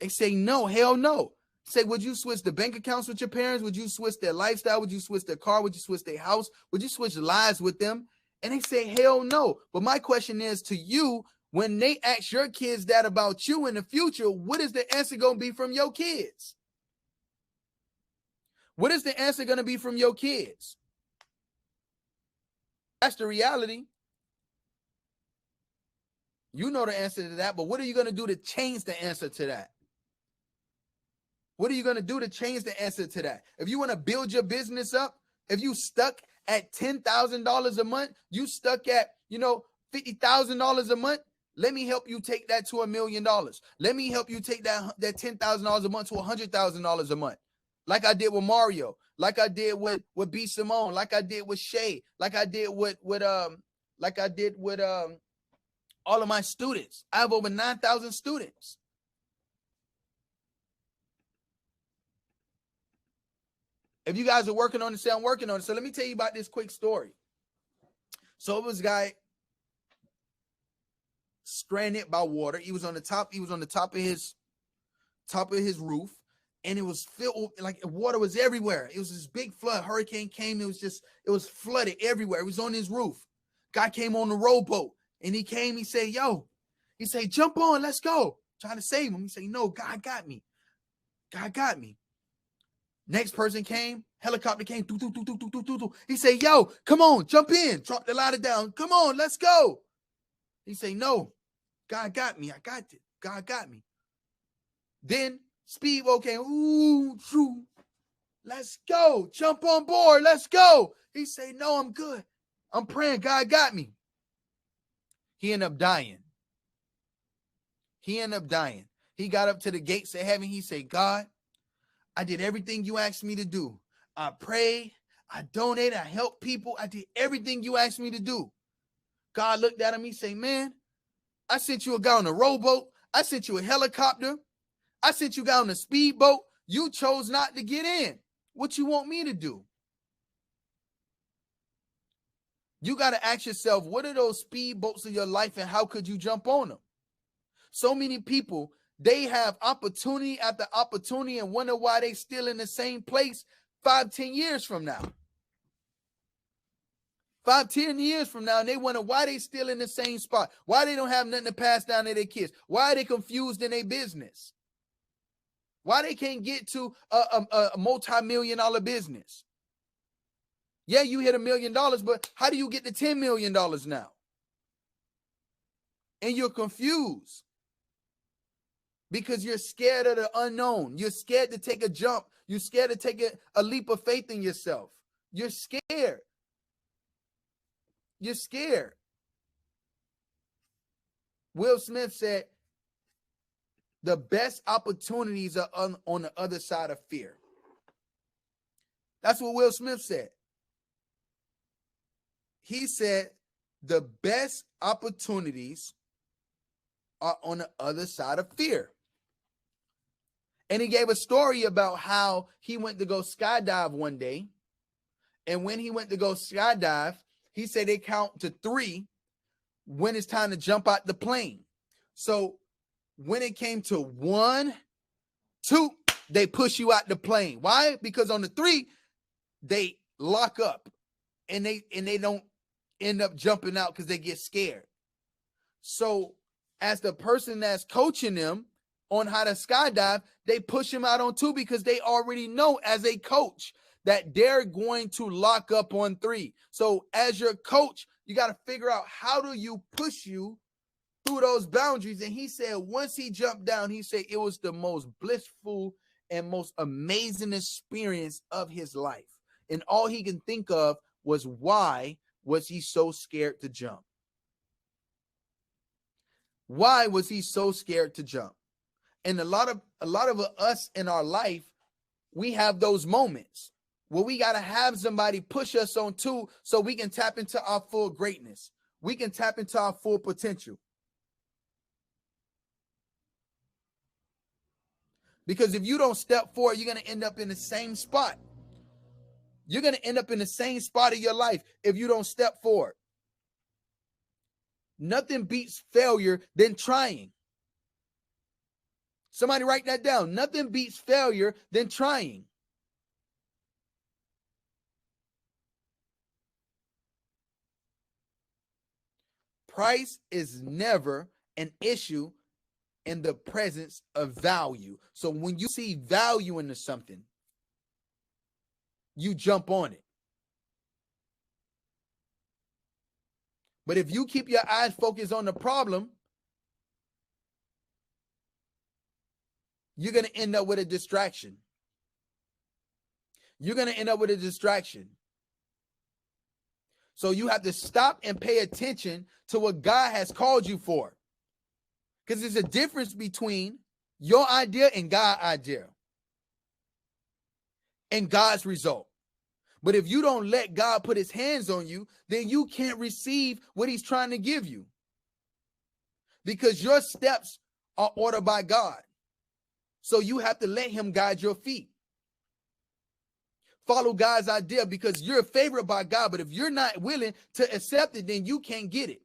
They say no, hell no. Say, would you switch the bank accounts with your parents? Would you switch their lifestyle? Would you switch their car? Would you switch their house? Would you switch lives with them? And they say, hell no. But my question is to you, when they ask your kids that about you in the future, what is the answer going to be from your kids? What is the answer going to be from your kids? That's the reality. You know the answer to that, but what are you going to do to change the answer to that? What are you going to do to change the answer to that? If you want to build your business up, if you stuck at $10,000 a month, you stuck at, $50,000 a month, let me help you take that to $1 million. Let me help you take that $10,000 a month to $100,000 a month. Like I did with Mario, like I did with B. Simone, like I did with Shay, like I did with all of my students. I have over 9,000 students. If you guys are working on it, say I'm working on it. So let me tell you about this quick story. So it was a guy stranded by water. He was on the top of his roof, and it was filled, like water was everywhere. It was this big flood. Hurricane came, it was flooded everywhere. It was on his roof. Guy came on the rowboat, and he said, jump on, let's go. Trying to save him. He said, no, God got me. Next person came, helicopter came, he said, yo, come on, jump in, drop the ladder down, come on, let's go. He said, no, God got me, I got it, God got me. Then speedboat came, ooh, true, let's go, jump on board, let's go. He said, no, I'm good, I'm praying, God got me. He ended up dying. He got up to the gates of heaven, he said, God, I did everything you asked me to do. I prayed, I donated, I helped people. I did everything you asked me to do. God looked at him, he said, man, I sent you a guy on a rowboat. I sent you a helicopter. I sent you a guy on a speedboat. You chose not to get in. What you want me to do? You got to ask yourself, what are those speedboats of your life and how could you jump on them? So many people, they have opportunity after opportunity and wonder why they still in the same place 5-10 years from now. 5-10 years from now, and they wonder why they still in the same spot, why they don't have nothing to pass down to their kids, why are they confused in their business, why they can't get to a multi-million-dollar business. Yeah, you hit $1 million, but how do you get to $10 million now? And you're confused. because you're scared of the unknown. You're scared to take a jump. You're scared to take a leap of faith in yourself. You're scared. You're scared. Will Smith said, the best opportunities are on the other side of fear. That's what Will Smith said. He said, the best opportunities are on the other side of fear. And he gave a story about how he went to go skydive one day. And when he went to go skydive, he said they count to 3 when it's time to jump out the plane. So when it came to 1, 2, they push you out the plane. Why? Because on the 3, they lock up and they don't end up jumping out because they get scared. So as the person that's coaching them on how to skydive, they push them out on 2 because they already know as a coach that they're going to lock up on 3. So as your coach, you got to figure out how do you push you through those boundaries. And he said once he jumped down, he said it was the most blissful and most amazing experience of his life. And all he can think of was, why was he so scared to jump? Why was he so scared to jump? And a lot of us in our life, we have those moments where we got to have somebody push us on 2 so we can tap into our full greatness. We can tap into our full potential. Because if you don't step forward, you're going to end up in the same spot. You're going to end up in the same spot of your life if you don't step forward. Nothing beats failure than trying. Somebody write that down. Nothing beats failure than trying. Price is never an issue in the presence of value. So when you see value into something, you jump on it. But if you keep your eyes focused on the problem, you're going to end up with a distraction. You're going to end up with a distraction. So you have to stop and pay attention to what God has called you for. Because there's a difference between your idea and God's idea and God's result. But if you don't let God put his hands on you, then you can't receive what he's trying to give you. Because your steps are ordered by God. So you have to let him guide your feet. Follow God's idea because you're favored by God. But if you're not willing to accept it, then you can't get it.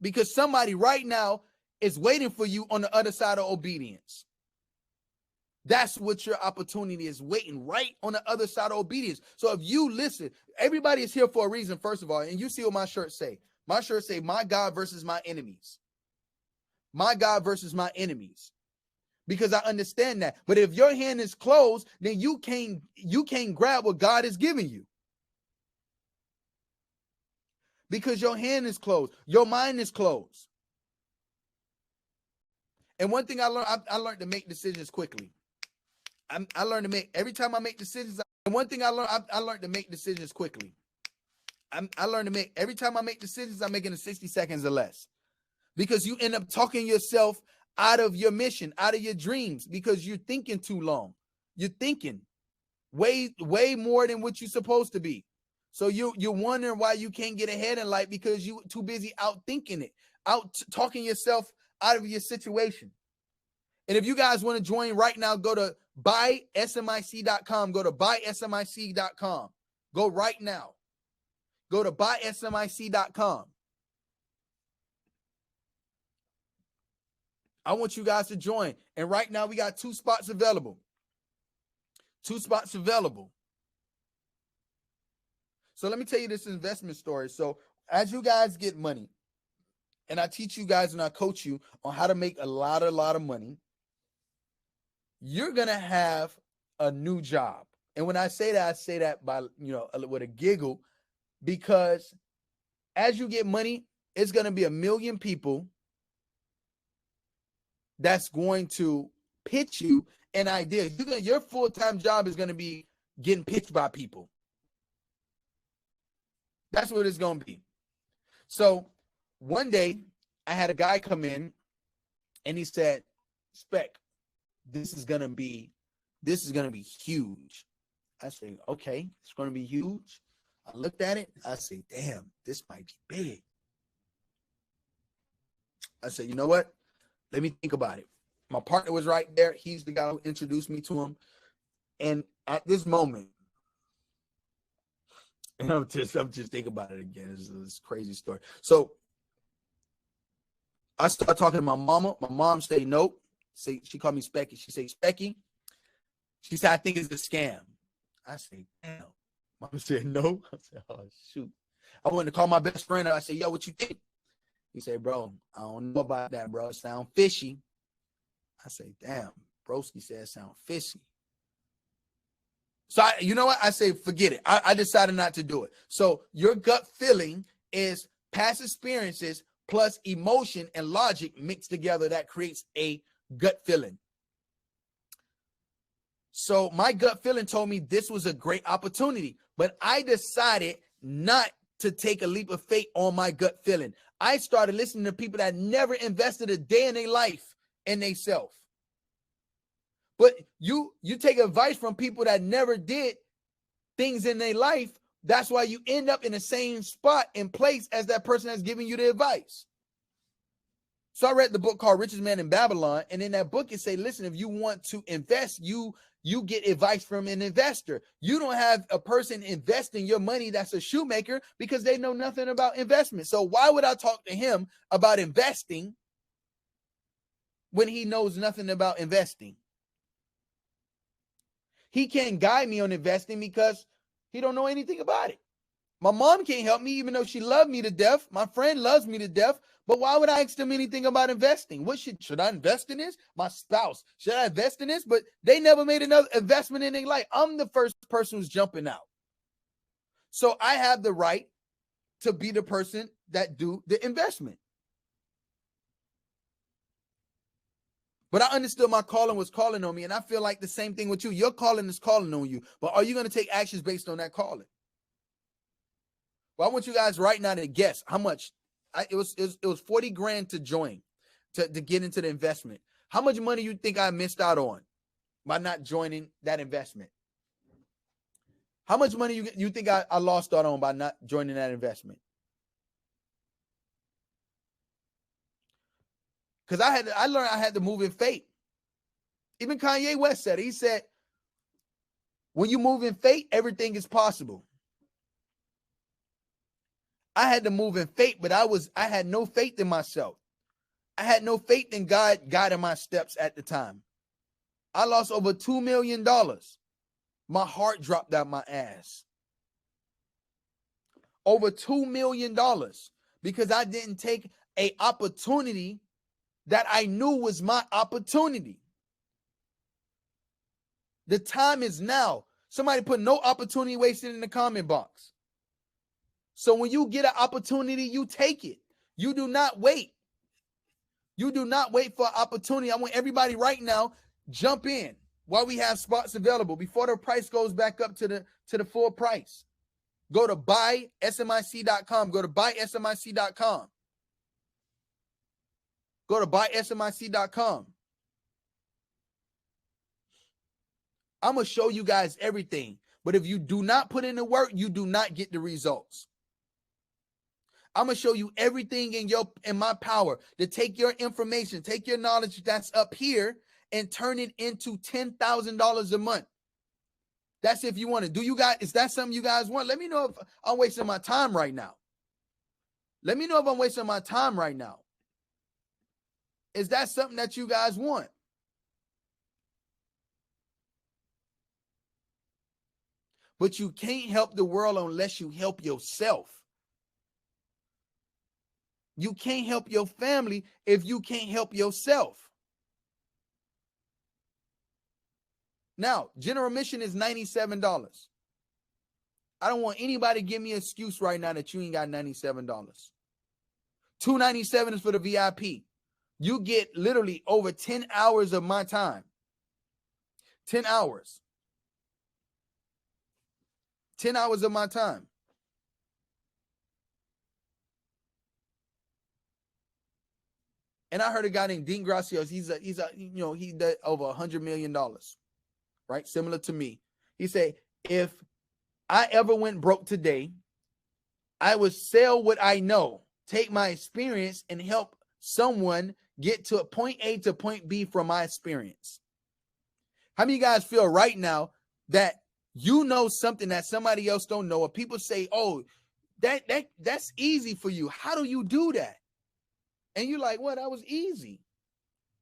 Because somebody right now is waiting for you on the other side of obedience. That's what your opportunity is, waiting right on the other side of obedience. So if you listen, everybody is here for a reason, first of all, and you see what my shirt say. My shirt say, my God versus my enemies. My God versus my enemies. Because I understand that. But if your hand is closed, then you can't grab what God is giving you. Because your hand is closed. Your mind is closed. And one thing I learned to make decisions quickly. I learned to make, every time I make decisions, and one thing I learned to make decisions quickly. I learned to make, every time I make decisions, I'm making it 60 seconds or less. Because you end up talking yourself out of your mission, out of your dreams, because you're thinking too long. You're thinking way more than what you're supposed to be. So you're wondering why you can't get ahead in life because you're too busy out thinking it, talking yourself out of your situation. And if you guys want to join right now, go to buysmic.com. Go to buysmic.com. Go right now. Go to buysmic.com. I want you guys to join. And right now we got 2 spots available. 2 spots available. So let me tell you this investment story. So as you guys get money, and I teach you guys and I coach you on how to make a lot of money, you're going to have a new job. And when I say that by, with a giggle, because as you get money, it's going to be 1 million people that's going to pitch you an idea. Your full-time job is going to be getting pitched by people. That's what it's going to be. So one day I had a guy come in and he said, Spec, this is going to be huge. I said, okay, it's going to be huge. I looked at it. I said, damn, this might be big. I said, you know what? Let me think about it. My partner was right there. He's the guy who introduced me to him. And at this moment, and I'm just thinking about it again. It's this crazy story. So I started talking to my mama. My mom said, nope. She called me Specky. She said, Specky. She said, I think it's a scam. I said, damn. Mama said, no. I said, oh, shoot. I went to call my best friend. And I said, yo, what you think? He said, bro, I don't know about that, bro. It sound fishy. I said, damn. Broski said it sound fishy. So, you know what? I say, forget it. I decided not to do it. So your gut feeling is past experiences plus emotion and logic mixed together. That creates a gut feeling. So my gut feeling told me this was a great opportunity, but I decided not to take a leap of faith on my gut feeling. I started listening to people that never invested a day in their life in themselves. But you take advice from people that never did things in their life. That's why you end up in the same spot and place as that person that's giving you the advice. So I read the book called Richest Man in Babylon. And in that book, it say, listen, if you want to invest, you get advice from an investor. You don't have a person investing your money that's a shoemaker because they know nothing about investment. So why would I talk to him about investing when he knows nothing about investing? He can't guide me on investing because he don't know anything about it. My mom can't help me, even though she loved me to death. My friend loves me to death. But why would I ask them anything about investing? What should I invest in this? My spouse, should I invest in this? But they never made another investment in their life. I'm the first person who's jumping out. So I have the right to be the person that do the investment. But I understood my calling was calling on me, and I feel like the same thing with you. Your calling is calling on you, but are you going to take actions based on that calling? Well, I want you guys right now to guess how much. It was 40 grand to join, to get into the investment. How much money you think I missed out on by not joining that investment? How much money you think I lost out on by not joining that investment? Because I learned I had to move in faith. Even Kanye West said it. He said, when you move in faith, everything is possible. I had to move in faith, but I had no faith in myself. I had no faith in God guiding my steps at the time. I lost over $2 million. My heart dropped out my ass. Over $2 million because I didn't take an opportunity that I knew was my opportunity. The time is now. Somebody put no opportunity wasted in the comment box. So when you get an opportunity, you take it. You do not wait. You do not wait for an opportunity. I want everybody right now, jump in while we have spots available before the price goes back up to the full price. Go to buysmic.com. Go to buysmic.com. Go to buysmic.com. I'm going to show you guys everything. But if you do not put in the work, you do not get the results. I'm going to show you everything in my power to take your information, take your knowledge that's up here and turn it into $10,000 a month. That's if you want to. Is that something you guys want? Let me know if I'm wasting my time right now. Let me know if I'm wasting my time right now. Is that something that you guys want? But you can't help the world unless you help yourself. You can't help your family if you can't help yourself. Now, general admission is $97. I don't want anybody to give me an excuse right now that you ain't got $97. $297 is for the VIP. You get literally over 10 hours of my time. 10 hours. 10 hours of my time. And I heard a guy named Dean Gracios. He did over $100 million, right? Similar to me. He said, if I ever went broke today, I would sell what I know, take my experience, and help someone get to point A to point B from my experience. How many of you guys feel right now that you know something that somebody else don't know, or people say, oh, that's easy for you. How do you do that? And you're like, well, that was easy.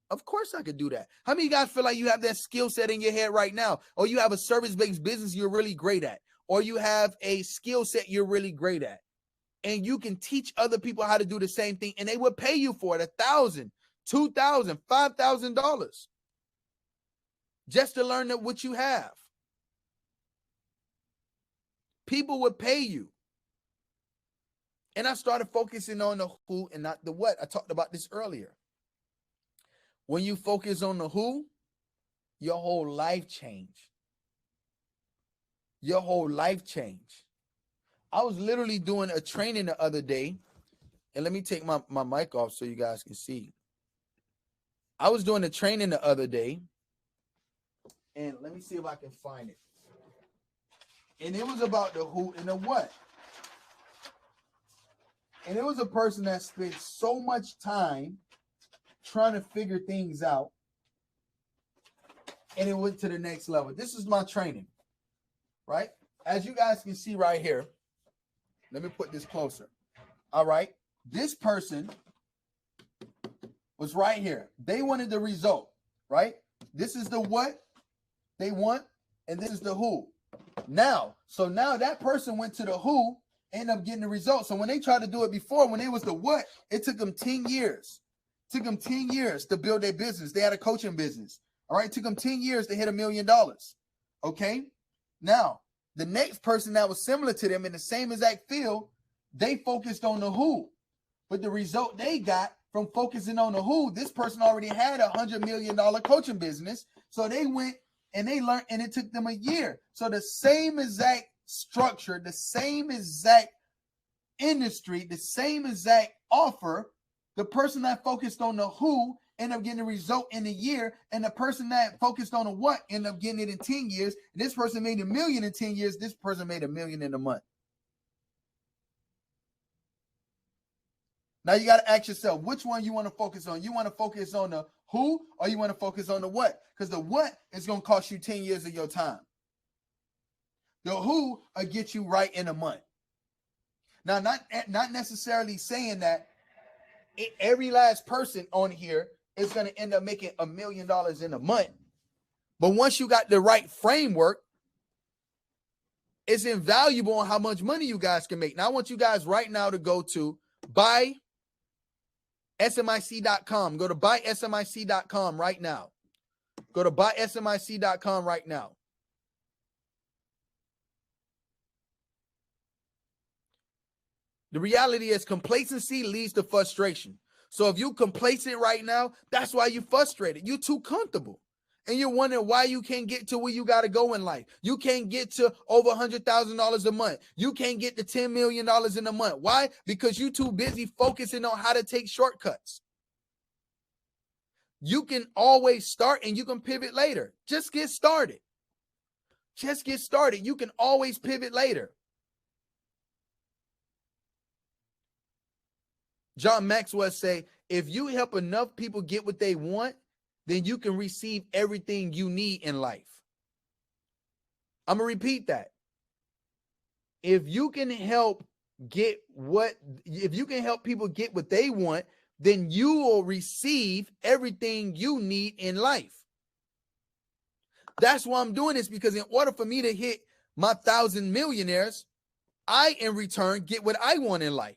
Of course I could do that. How many of you guys feel like you have that skill set in your head right now? Or you have a service-based business you're really great at? Or you have a skill set you're really great at? And you can teach other people how to do the same thing, and they will pay you for it $1,000, $2,000, $5,000 just to learn what you have. People would pay you. And I started focusing on the who and not the what. I talked about this earlier. When you focus on the who, your whole life changed. Your whole life changed. I was literally doing a training the other day, and let me take my mic off so you guys can see. I was doing a training the other day, and let me see if I can find it. And it was about the who and the what. And it was a person that spent so much time trying to figure things out, and it went to the next level. This is my training, right? As you guys can see right here, let me put this closer. All right. This person was right here. They wanted the result, right? This is the what they want, and this is the who. Now that person went to the who, ended up getting the result. So when they tried to do it before, when it was the what, it took them 10 years. It took them 10 years to build their business. They had a coaching business. All right. It took them 10 years to hit $1 million. Okay. Now, the next person that was similar to them in the same exact field, they focused on the who. But the result they got from focusing on the who, this person already had $100 million coaching business. So they went and they learned, and it took them a year. So the same exact structure, the same exact industry, the same exact offer, the person that focused on the who ended up getting the result in a year, and the person that focused on the what ended up getting it in 10 years. This person made $1 million in 10 years. This person made $1 million in a month. Now you got to ask yourself, which one you want to focus on? You want to focus on the who, or you want to focus on the what? Because the what is going to cost you 10 years of your time. The who will get you right in a month. Now, not necessarily saying that every last person on here is going to end up making $1 million in a month. But once you got the right framework, it's invaluable on how much money you guys can make. Now, I want you guys right now to go to buysmic.com. Go to buysmic.com right now. Go to buysmic.com right now. The reality is complacency leads to frustration. So if you complacent right now, that's why you're frustrated. You're too comfortable. And you're wondering why you can't get to where you got to go in life. You can't get to over $100,000 a month. You can't get to $10 million in a month. Why? Because you're too busy focusing on how to take shortcuts. You can always start and you can pivot later. Just get started. Just get started. You can always pivot later. John Maxwell say, if you help enough people get what they want, then you can receive everything you need in life. I'm going to repeat that. If you can help people get what they want, then you will receive everything you need in life. That's why I'm doing this, because in order for me to hit my 1,000 millionaires, I in return get what I want in life.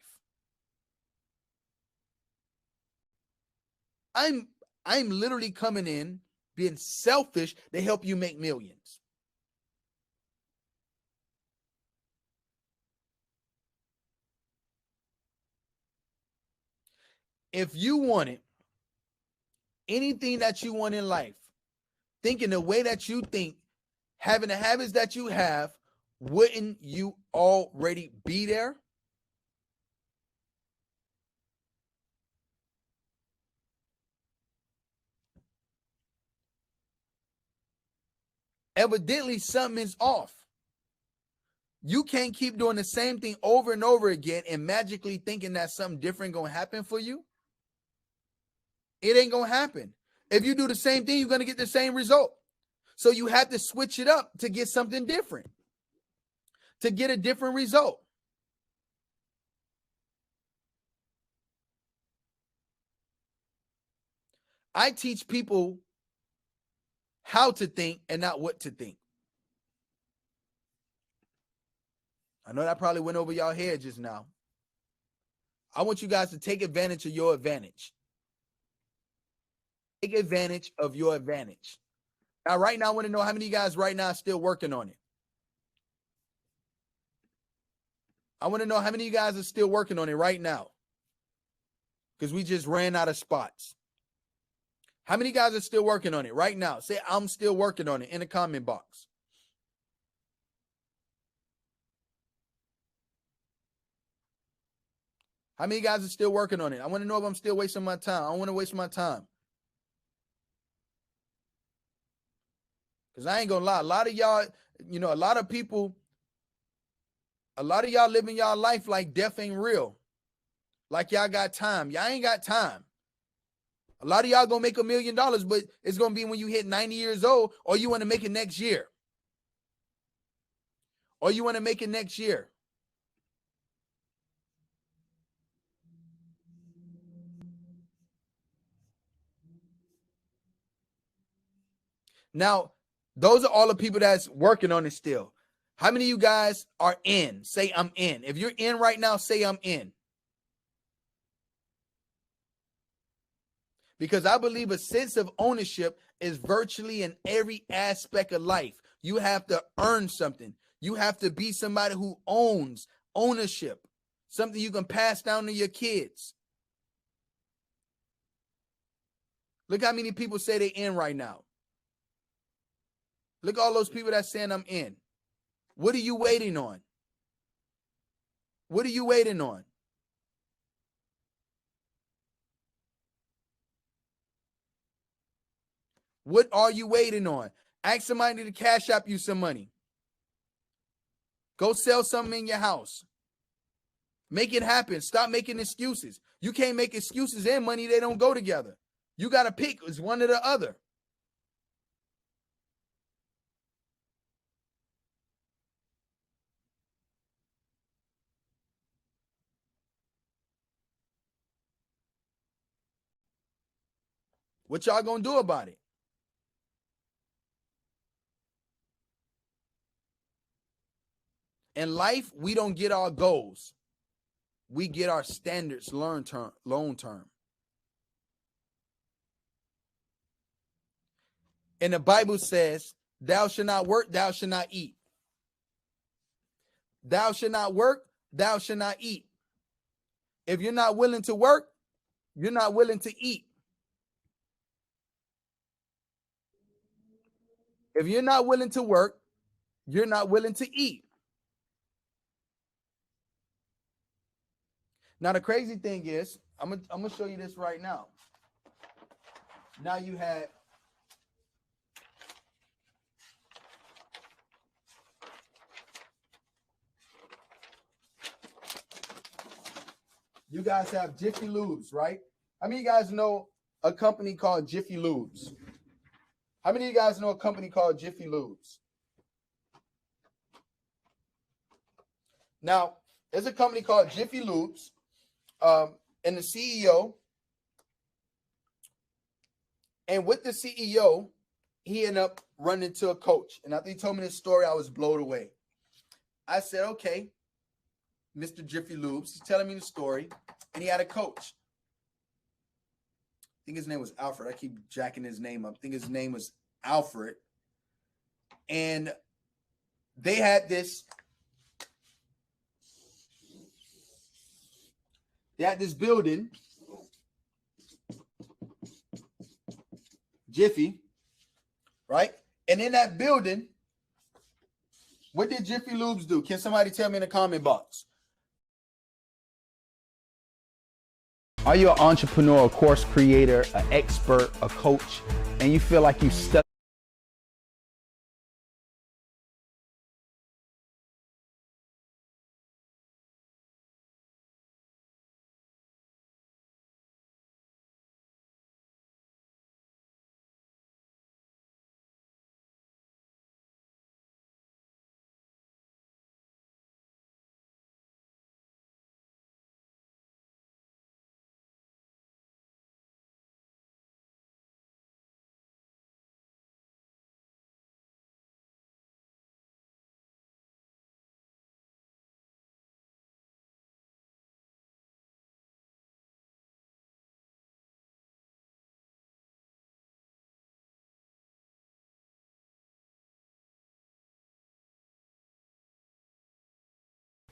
I'm literally coming in being selfish to help you make millions. If you want it, anything that you want in life, thinking the way that you think, having the habits that you have, wouldn't you already be there? Evidently, something is off. You can't keep doing the same thing over and over again and magically thinking that something different gonna happen for you. It ain't gonna happen. If you do the same thing, you're gonna get the same result. So you have to switch it up to get something different, to get a different result. I teach people how to think and not what to think. I know that probably went over y'all head just now. I want you guys to take advantage of your advantage. Take advantage of your advantage. Now, right now, I want to know how many of you guys right now are still working on it. I want to know how many of you guys are still working on it right now, because we just ran out of spots. How many guys are still working on it right now? Say, I'm still working on it in the comment box. How many guys are still working on it? I want to know if I'm still wasting my time. I don't want to waste my time. Because I ain't going to lie. A lot of y'all, a lot of people, a lot of y'all living y'all life like death ain't real. Like y'all got time. Y'all ain't got time. A lot of y'all going to make $1 million, but it's going to be when you hit 90 years old, or you want to make it next year. Or you want to make it next year. Now, those are all the people that's working on it still. How many of you guys are in? Say, I'm in. If you're in right now, say, I'm in. Because I believe a sense of ownership is virtually in every aspect of life. You have to earn something. You have to be somebody who owns ownership, something you can pass down to your kids. Look how many people say they're in right now. Look at all those people that's saying I'm in. What are you waiting on? What are you waiting on? What are you waiting on? Ask somebody to cash app you some money. Go sell something in your house. Make it happen. Stop making excuses. You can't make excuses and money. They don't go together. You got to pick. It's one or the other. What y'all gonna do about it? In life, we don't get our goals. We get our standards long term. And the Bible says, thou shalt not work, thou shalt not eat. Thou shalt not work, thou shalt not eat. If you're not willing to work, you're not willing to eat. If you're not willing to work, you're not willing to eat. Now, the crazy thing is, I'm gonna show you this right now. Now you guys have Jiffy Lubes, right? How many of you guys know a company called Jiffy Lubes? How many of you guys know a company called Jiffy Lubes? Now, there's a company called Jiffy Lubes, and the CEO, and with the CEO, he ended up running into a coach. And after he told me this story, I was blown away. I said, okay, Mr. Jiffy Lubes, he's telling me the story, and he had a coach. I think his name was Alfred. I keep jacking his name up. I think his name was Alfred. And they had this building. Jiffy, right? And in that building, what did Jiffy Lubes do? Can somebody tell me in the comment box? Are you an entrepreneur, a course creator, an expert, a coach, and you feel like you stuck?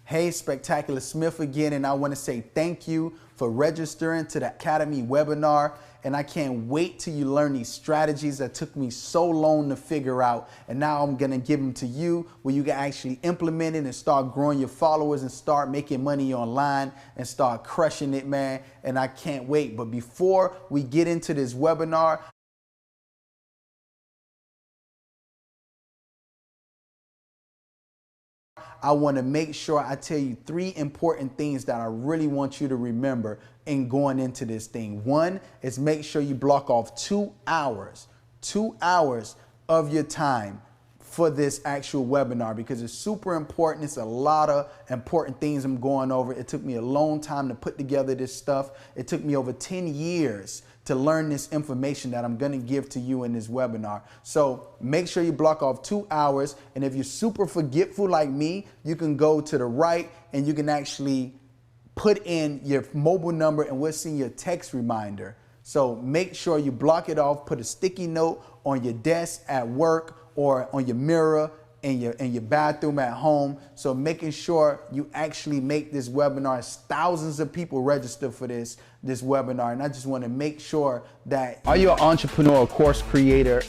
Hey, Spectacular Smith again, and I want to say thank you for registering to the Academy webinar. And I can't wait till you learn these strategies that took me so long to figure out. And now I'm going to give them to you where you can actually implement it and start growing your followers and start making money online and start crushing it, man. And I can't wait. But before we get into this webinar, I want to make sure I tell you 3 important things that I really want you to remember in going into this thing. One is make sure you block off 2 hours of your time for this actual webinar, because it's super important. It's a lot of important things I'm going over. It took me a long time to put together this stuff. It took me over 10 years to learn this information that I'm going to give to you in this webinar. So make sure you block off 2 hours. And if you're super forgetful like me, you can go to the right and you can actually put in your mobile number and we'll send you a text reminder. So make sure you block it off, put a sticky note on your desk at work or on your mirror in your bathroom at home. So making sure you actually make this webinar. Thousands of people register for this webinar. And I just want to make sure that, are you an entrepreneur, a course creator,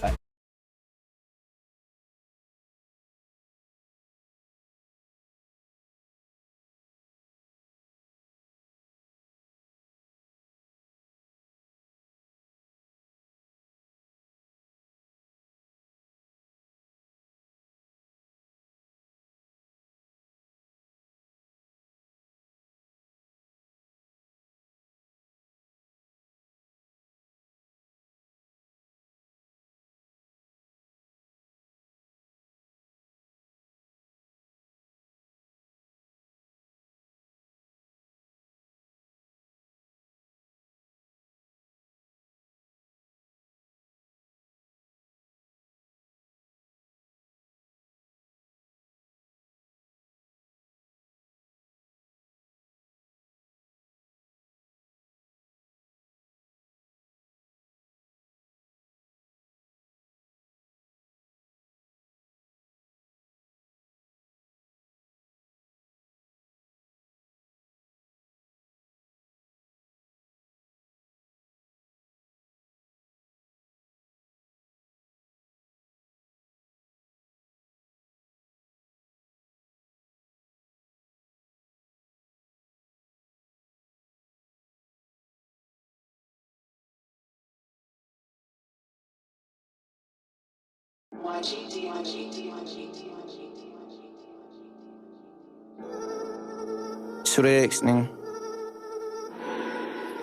To the X, nigga.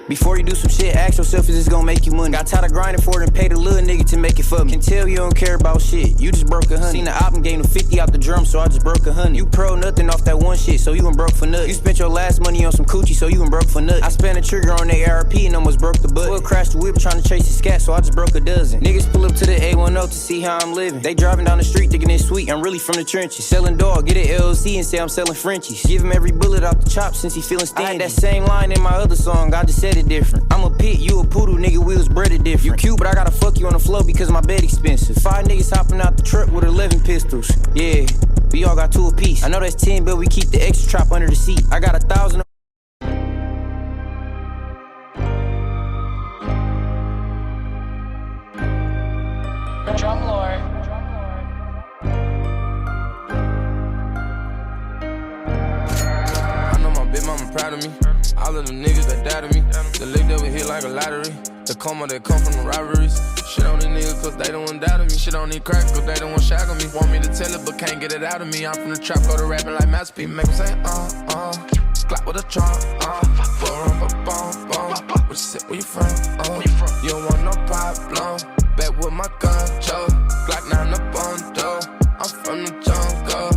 Before you do some shit, ask yourself, is this gonna make you money? Got tired of grinding for it and paid a little nigga to make it for me. Can tell you don't care about shit, you just broke 100. Seen the album, gave him 50 out the drum, so I just broke 100. You pro nothing off that one shit, so you went broke for nothing. You spent your last money on some coochie, so you went broke for nothing. I spent a trigger on the ARP and almost broke the butt. Well, crashed the whip trying to chase the scat, so I just broke a dozen. Niggas pull up to the A10 to see how I'm living. They driving down the street thinking it's sweet, I'm really from the trenches. Selling dog, get an LLC and say I'm selling Frenchies. Give him every bullet out the chop since he feeling stingy. I had that same line in my other song, I just said it different. I'm a pit, you a poodle, nigga, we was breaded different. You cute, but I gotta fuck you on the floor because my bed expensive. 5 niggas hopping out the truck with 11 pistols. Yeah, we all got 2 apiece. I know that's 10, but we keep the extra trap under the seat. I got 1,000. Drum Lord. I know my big mama proud of me. All of them niggas that doubted me. The lick that we hit like a lottery. The coma that come from the robberies. Shit on these niggas cause they don't want doubted me. Shit on these crack cause they don't want shackle me. Want me to tell it but can't get it out of me. I'm from the trap, go to rapping like Master P. Make them say, Glock with a trunk, for a bomb. What shit, where you from, You don't want no problem. Back with my gun, Joe. Glock 9 up on door. I'm from the jungle.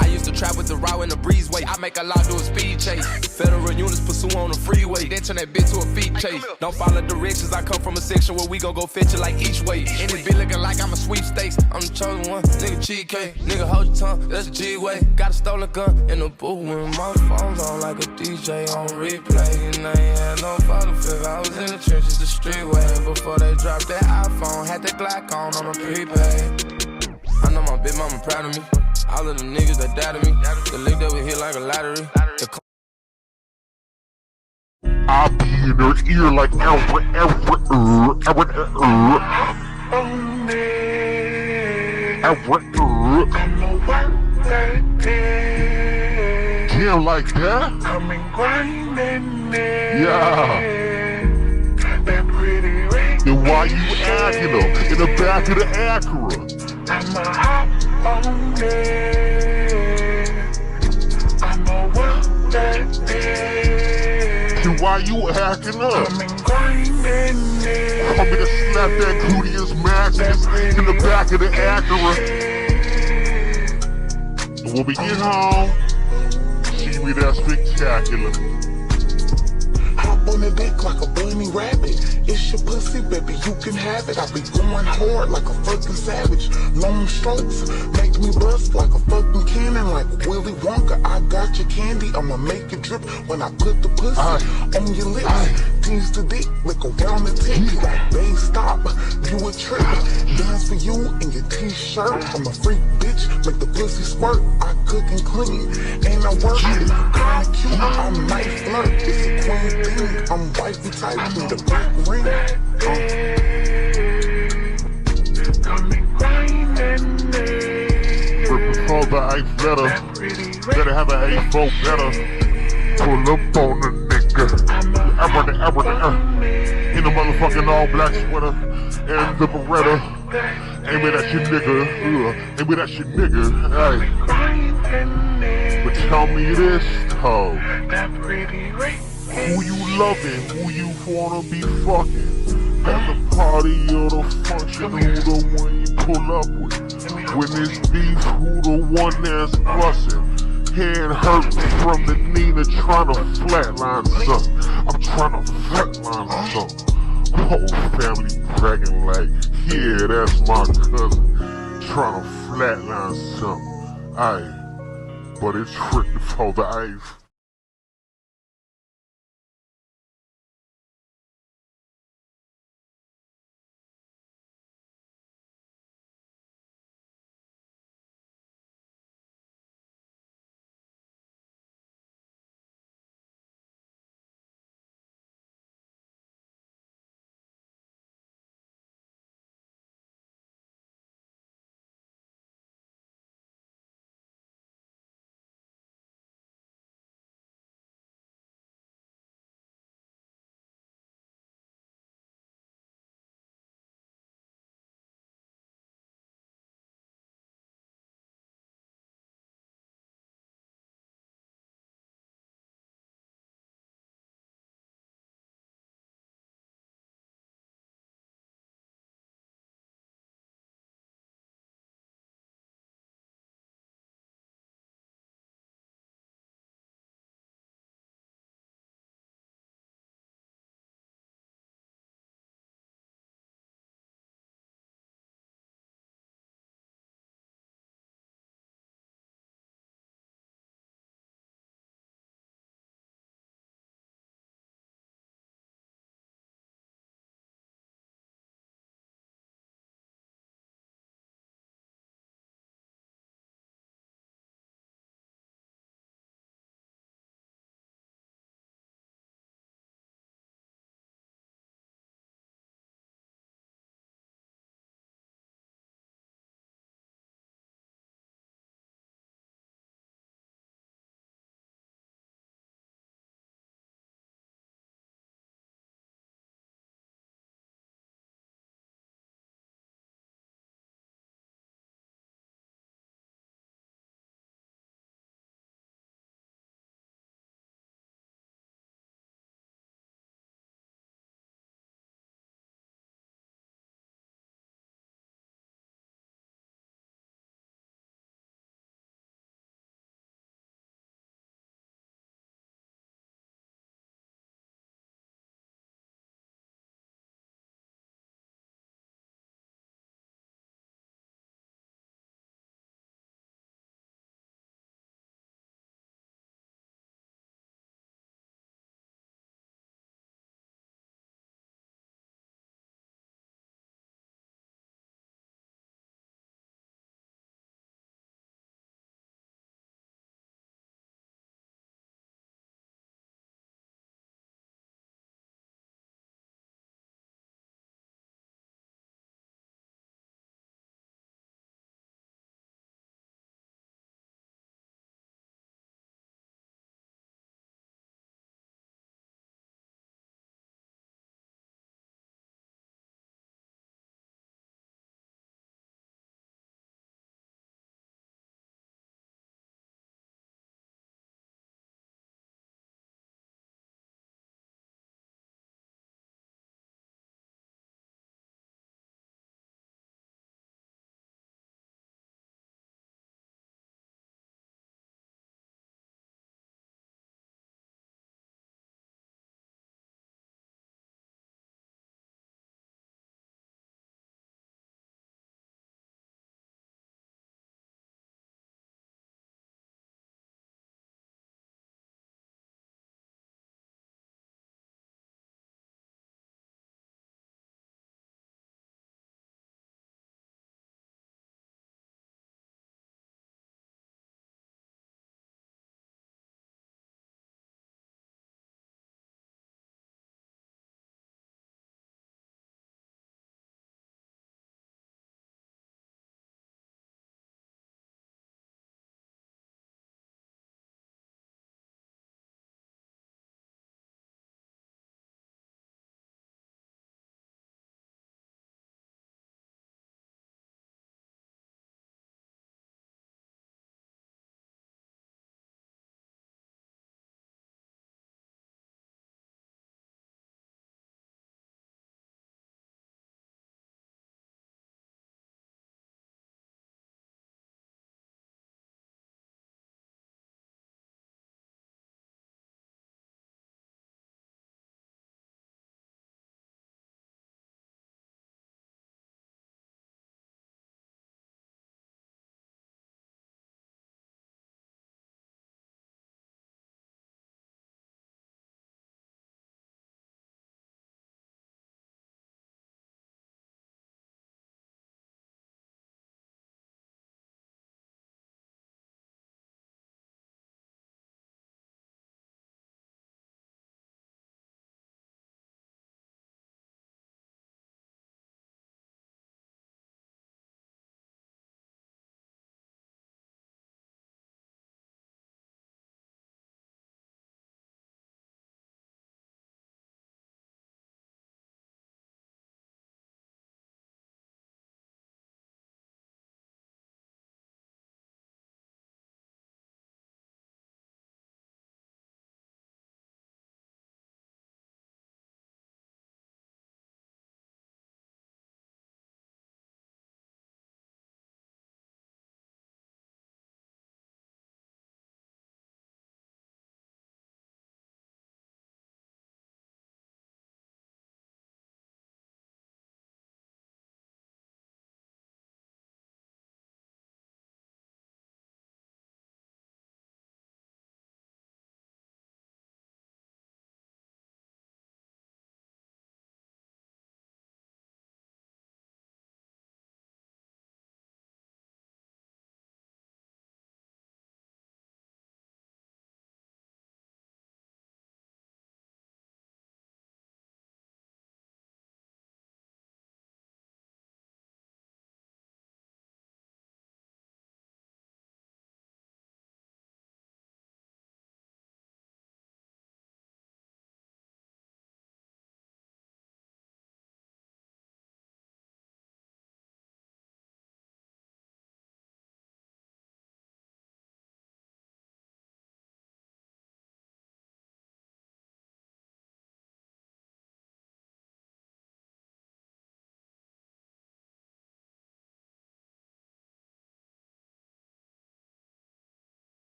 I used to trap with the raw and the breezeway. I make a lot do a speed chase. Federal units pursue on the freeway. Then turn that bitch to a feet chase. Don't follow directions. I come from a section where we gon' go fetch it like each way. And it be looking like I'm a sweepstakes. I'm the chosen one. Nigga cheesecake. Nigga hold your tongue. That's a G-way. Got a stolen gun in the booth with my phone's on like a DJ on replay. And I ain't had no photo figure. I was in the trenches the street way. Before they dropped that iPhone, had that Glock on a prepaid. I know my big mama proud of me. All of them niggas that doubted me. The lick that we hit like a lottery. I'll be in her ear like yeah, like that? Yeah. Then why you acting up in the back of the Acura? I'ma hop on it. I'ma work that day. Then why you acting up? I'm gonna slap that gluteus maximus in the back of the Acura. And when we get home, see me that spectacular. Hop on the dick like a bunny rabbit. It's your pussy, baby, you can have it. I be going hard like a fucking savage. Long strokes make me bust like a fucking cannon. Like Willy Wonka, I got your candy. I'ma make it drip when I put the pussy on your lips. Tease the dick, lick around the titty. Like, babe, stop, you a trip. Dance for you in your t-shirt. I'm a freak, bitch, make the pussy squirt. I cook and clean, and I work it. Kinda cute, I'm nice flirt. It's a queen thing. I'm wifey type in the back ring. Before the ice better have an A4 better. Pull up on the nigga. In the motherfucking all black sweater and the Beretta. Aim it at your nigga. Aim it at your nigga. Hey. But tell me this, though. Who you loving, who you wanna be fucking. At the party or the function, who the one you pull up with. When it's beef, who the one that's bustin'. Hand hurt from the Nina trying to flatline something. I'm trying to flatline something. Whole family bragging like, yeah, that's my cousin. Trying to flatline something. Aye, but it's tricky for the ice.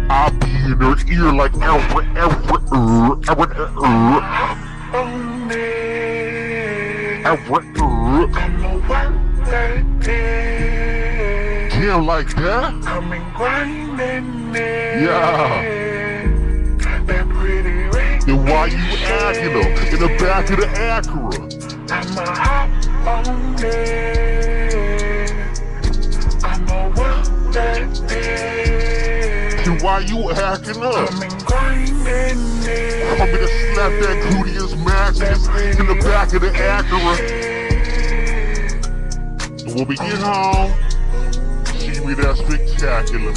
I'll be in her ear like yeah, like that? Yeah. Then why you acting up in the back of the Acura? I'ma hop on it. I'ma work that day. Then why you acting up? Want me to slap that gluteus maximus in the back of the Acura? And when we get home, see me that spectacular.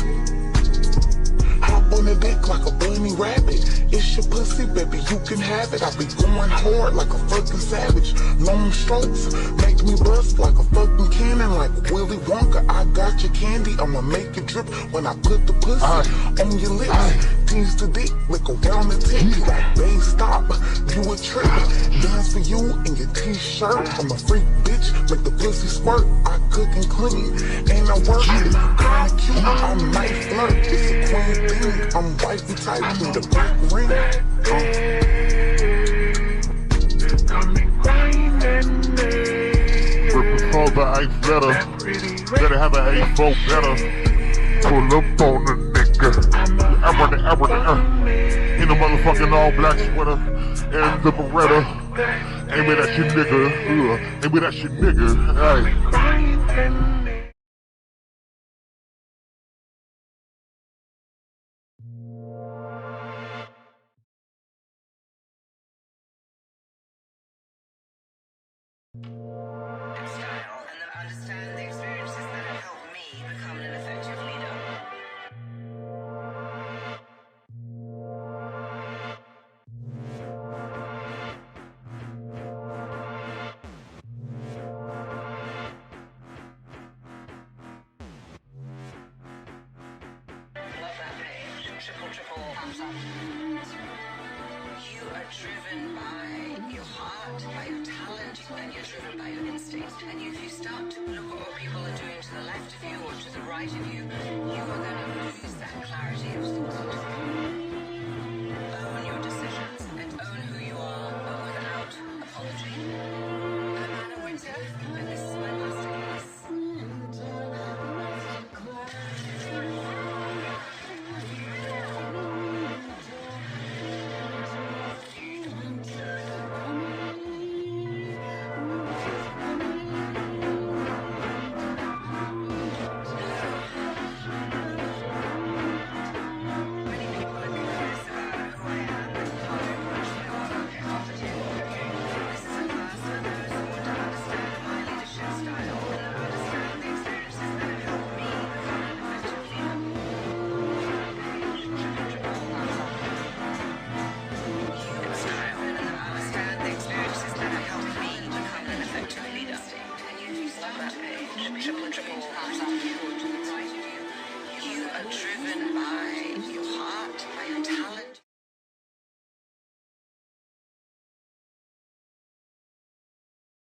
On the dick like a bunny rabbit. It's your pussy, baby, you can have it. I be going hard like a fucking savage. Long strokes make me bust like a fucking cannon. Like Willy Wonka, I got your candy. I'ma make it drip when I put the pussy on your lips. Tease the dick, lick around the titty. Like, babe, stop, you a trip. Dance for you in your t-shirt. I'm a freak bitch, make the pussy squirt. I cook and clean, and I work it. Kinda cute, I'm night flirt. It's a queen thing. I'm white and tight, need a black ring. Because the ice better have an A4 better. Pull up on the nigga. In the motherfucking all black sweater and the Beretta. Aim it at your nigga. Aim it at your nigga. Hey. Style, and then understand the experiences that have helped me become an effective leader. Love that page. Triple thumbs up. You are driven by your heart, by your talent, and you're driven by your instinct. And if you start to look at what people are doing to the left of you or to the right of you, you are going to lose that clarity of thought.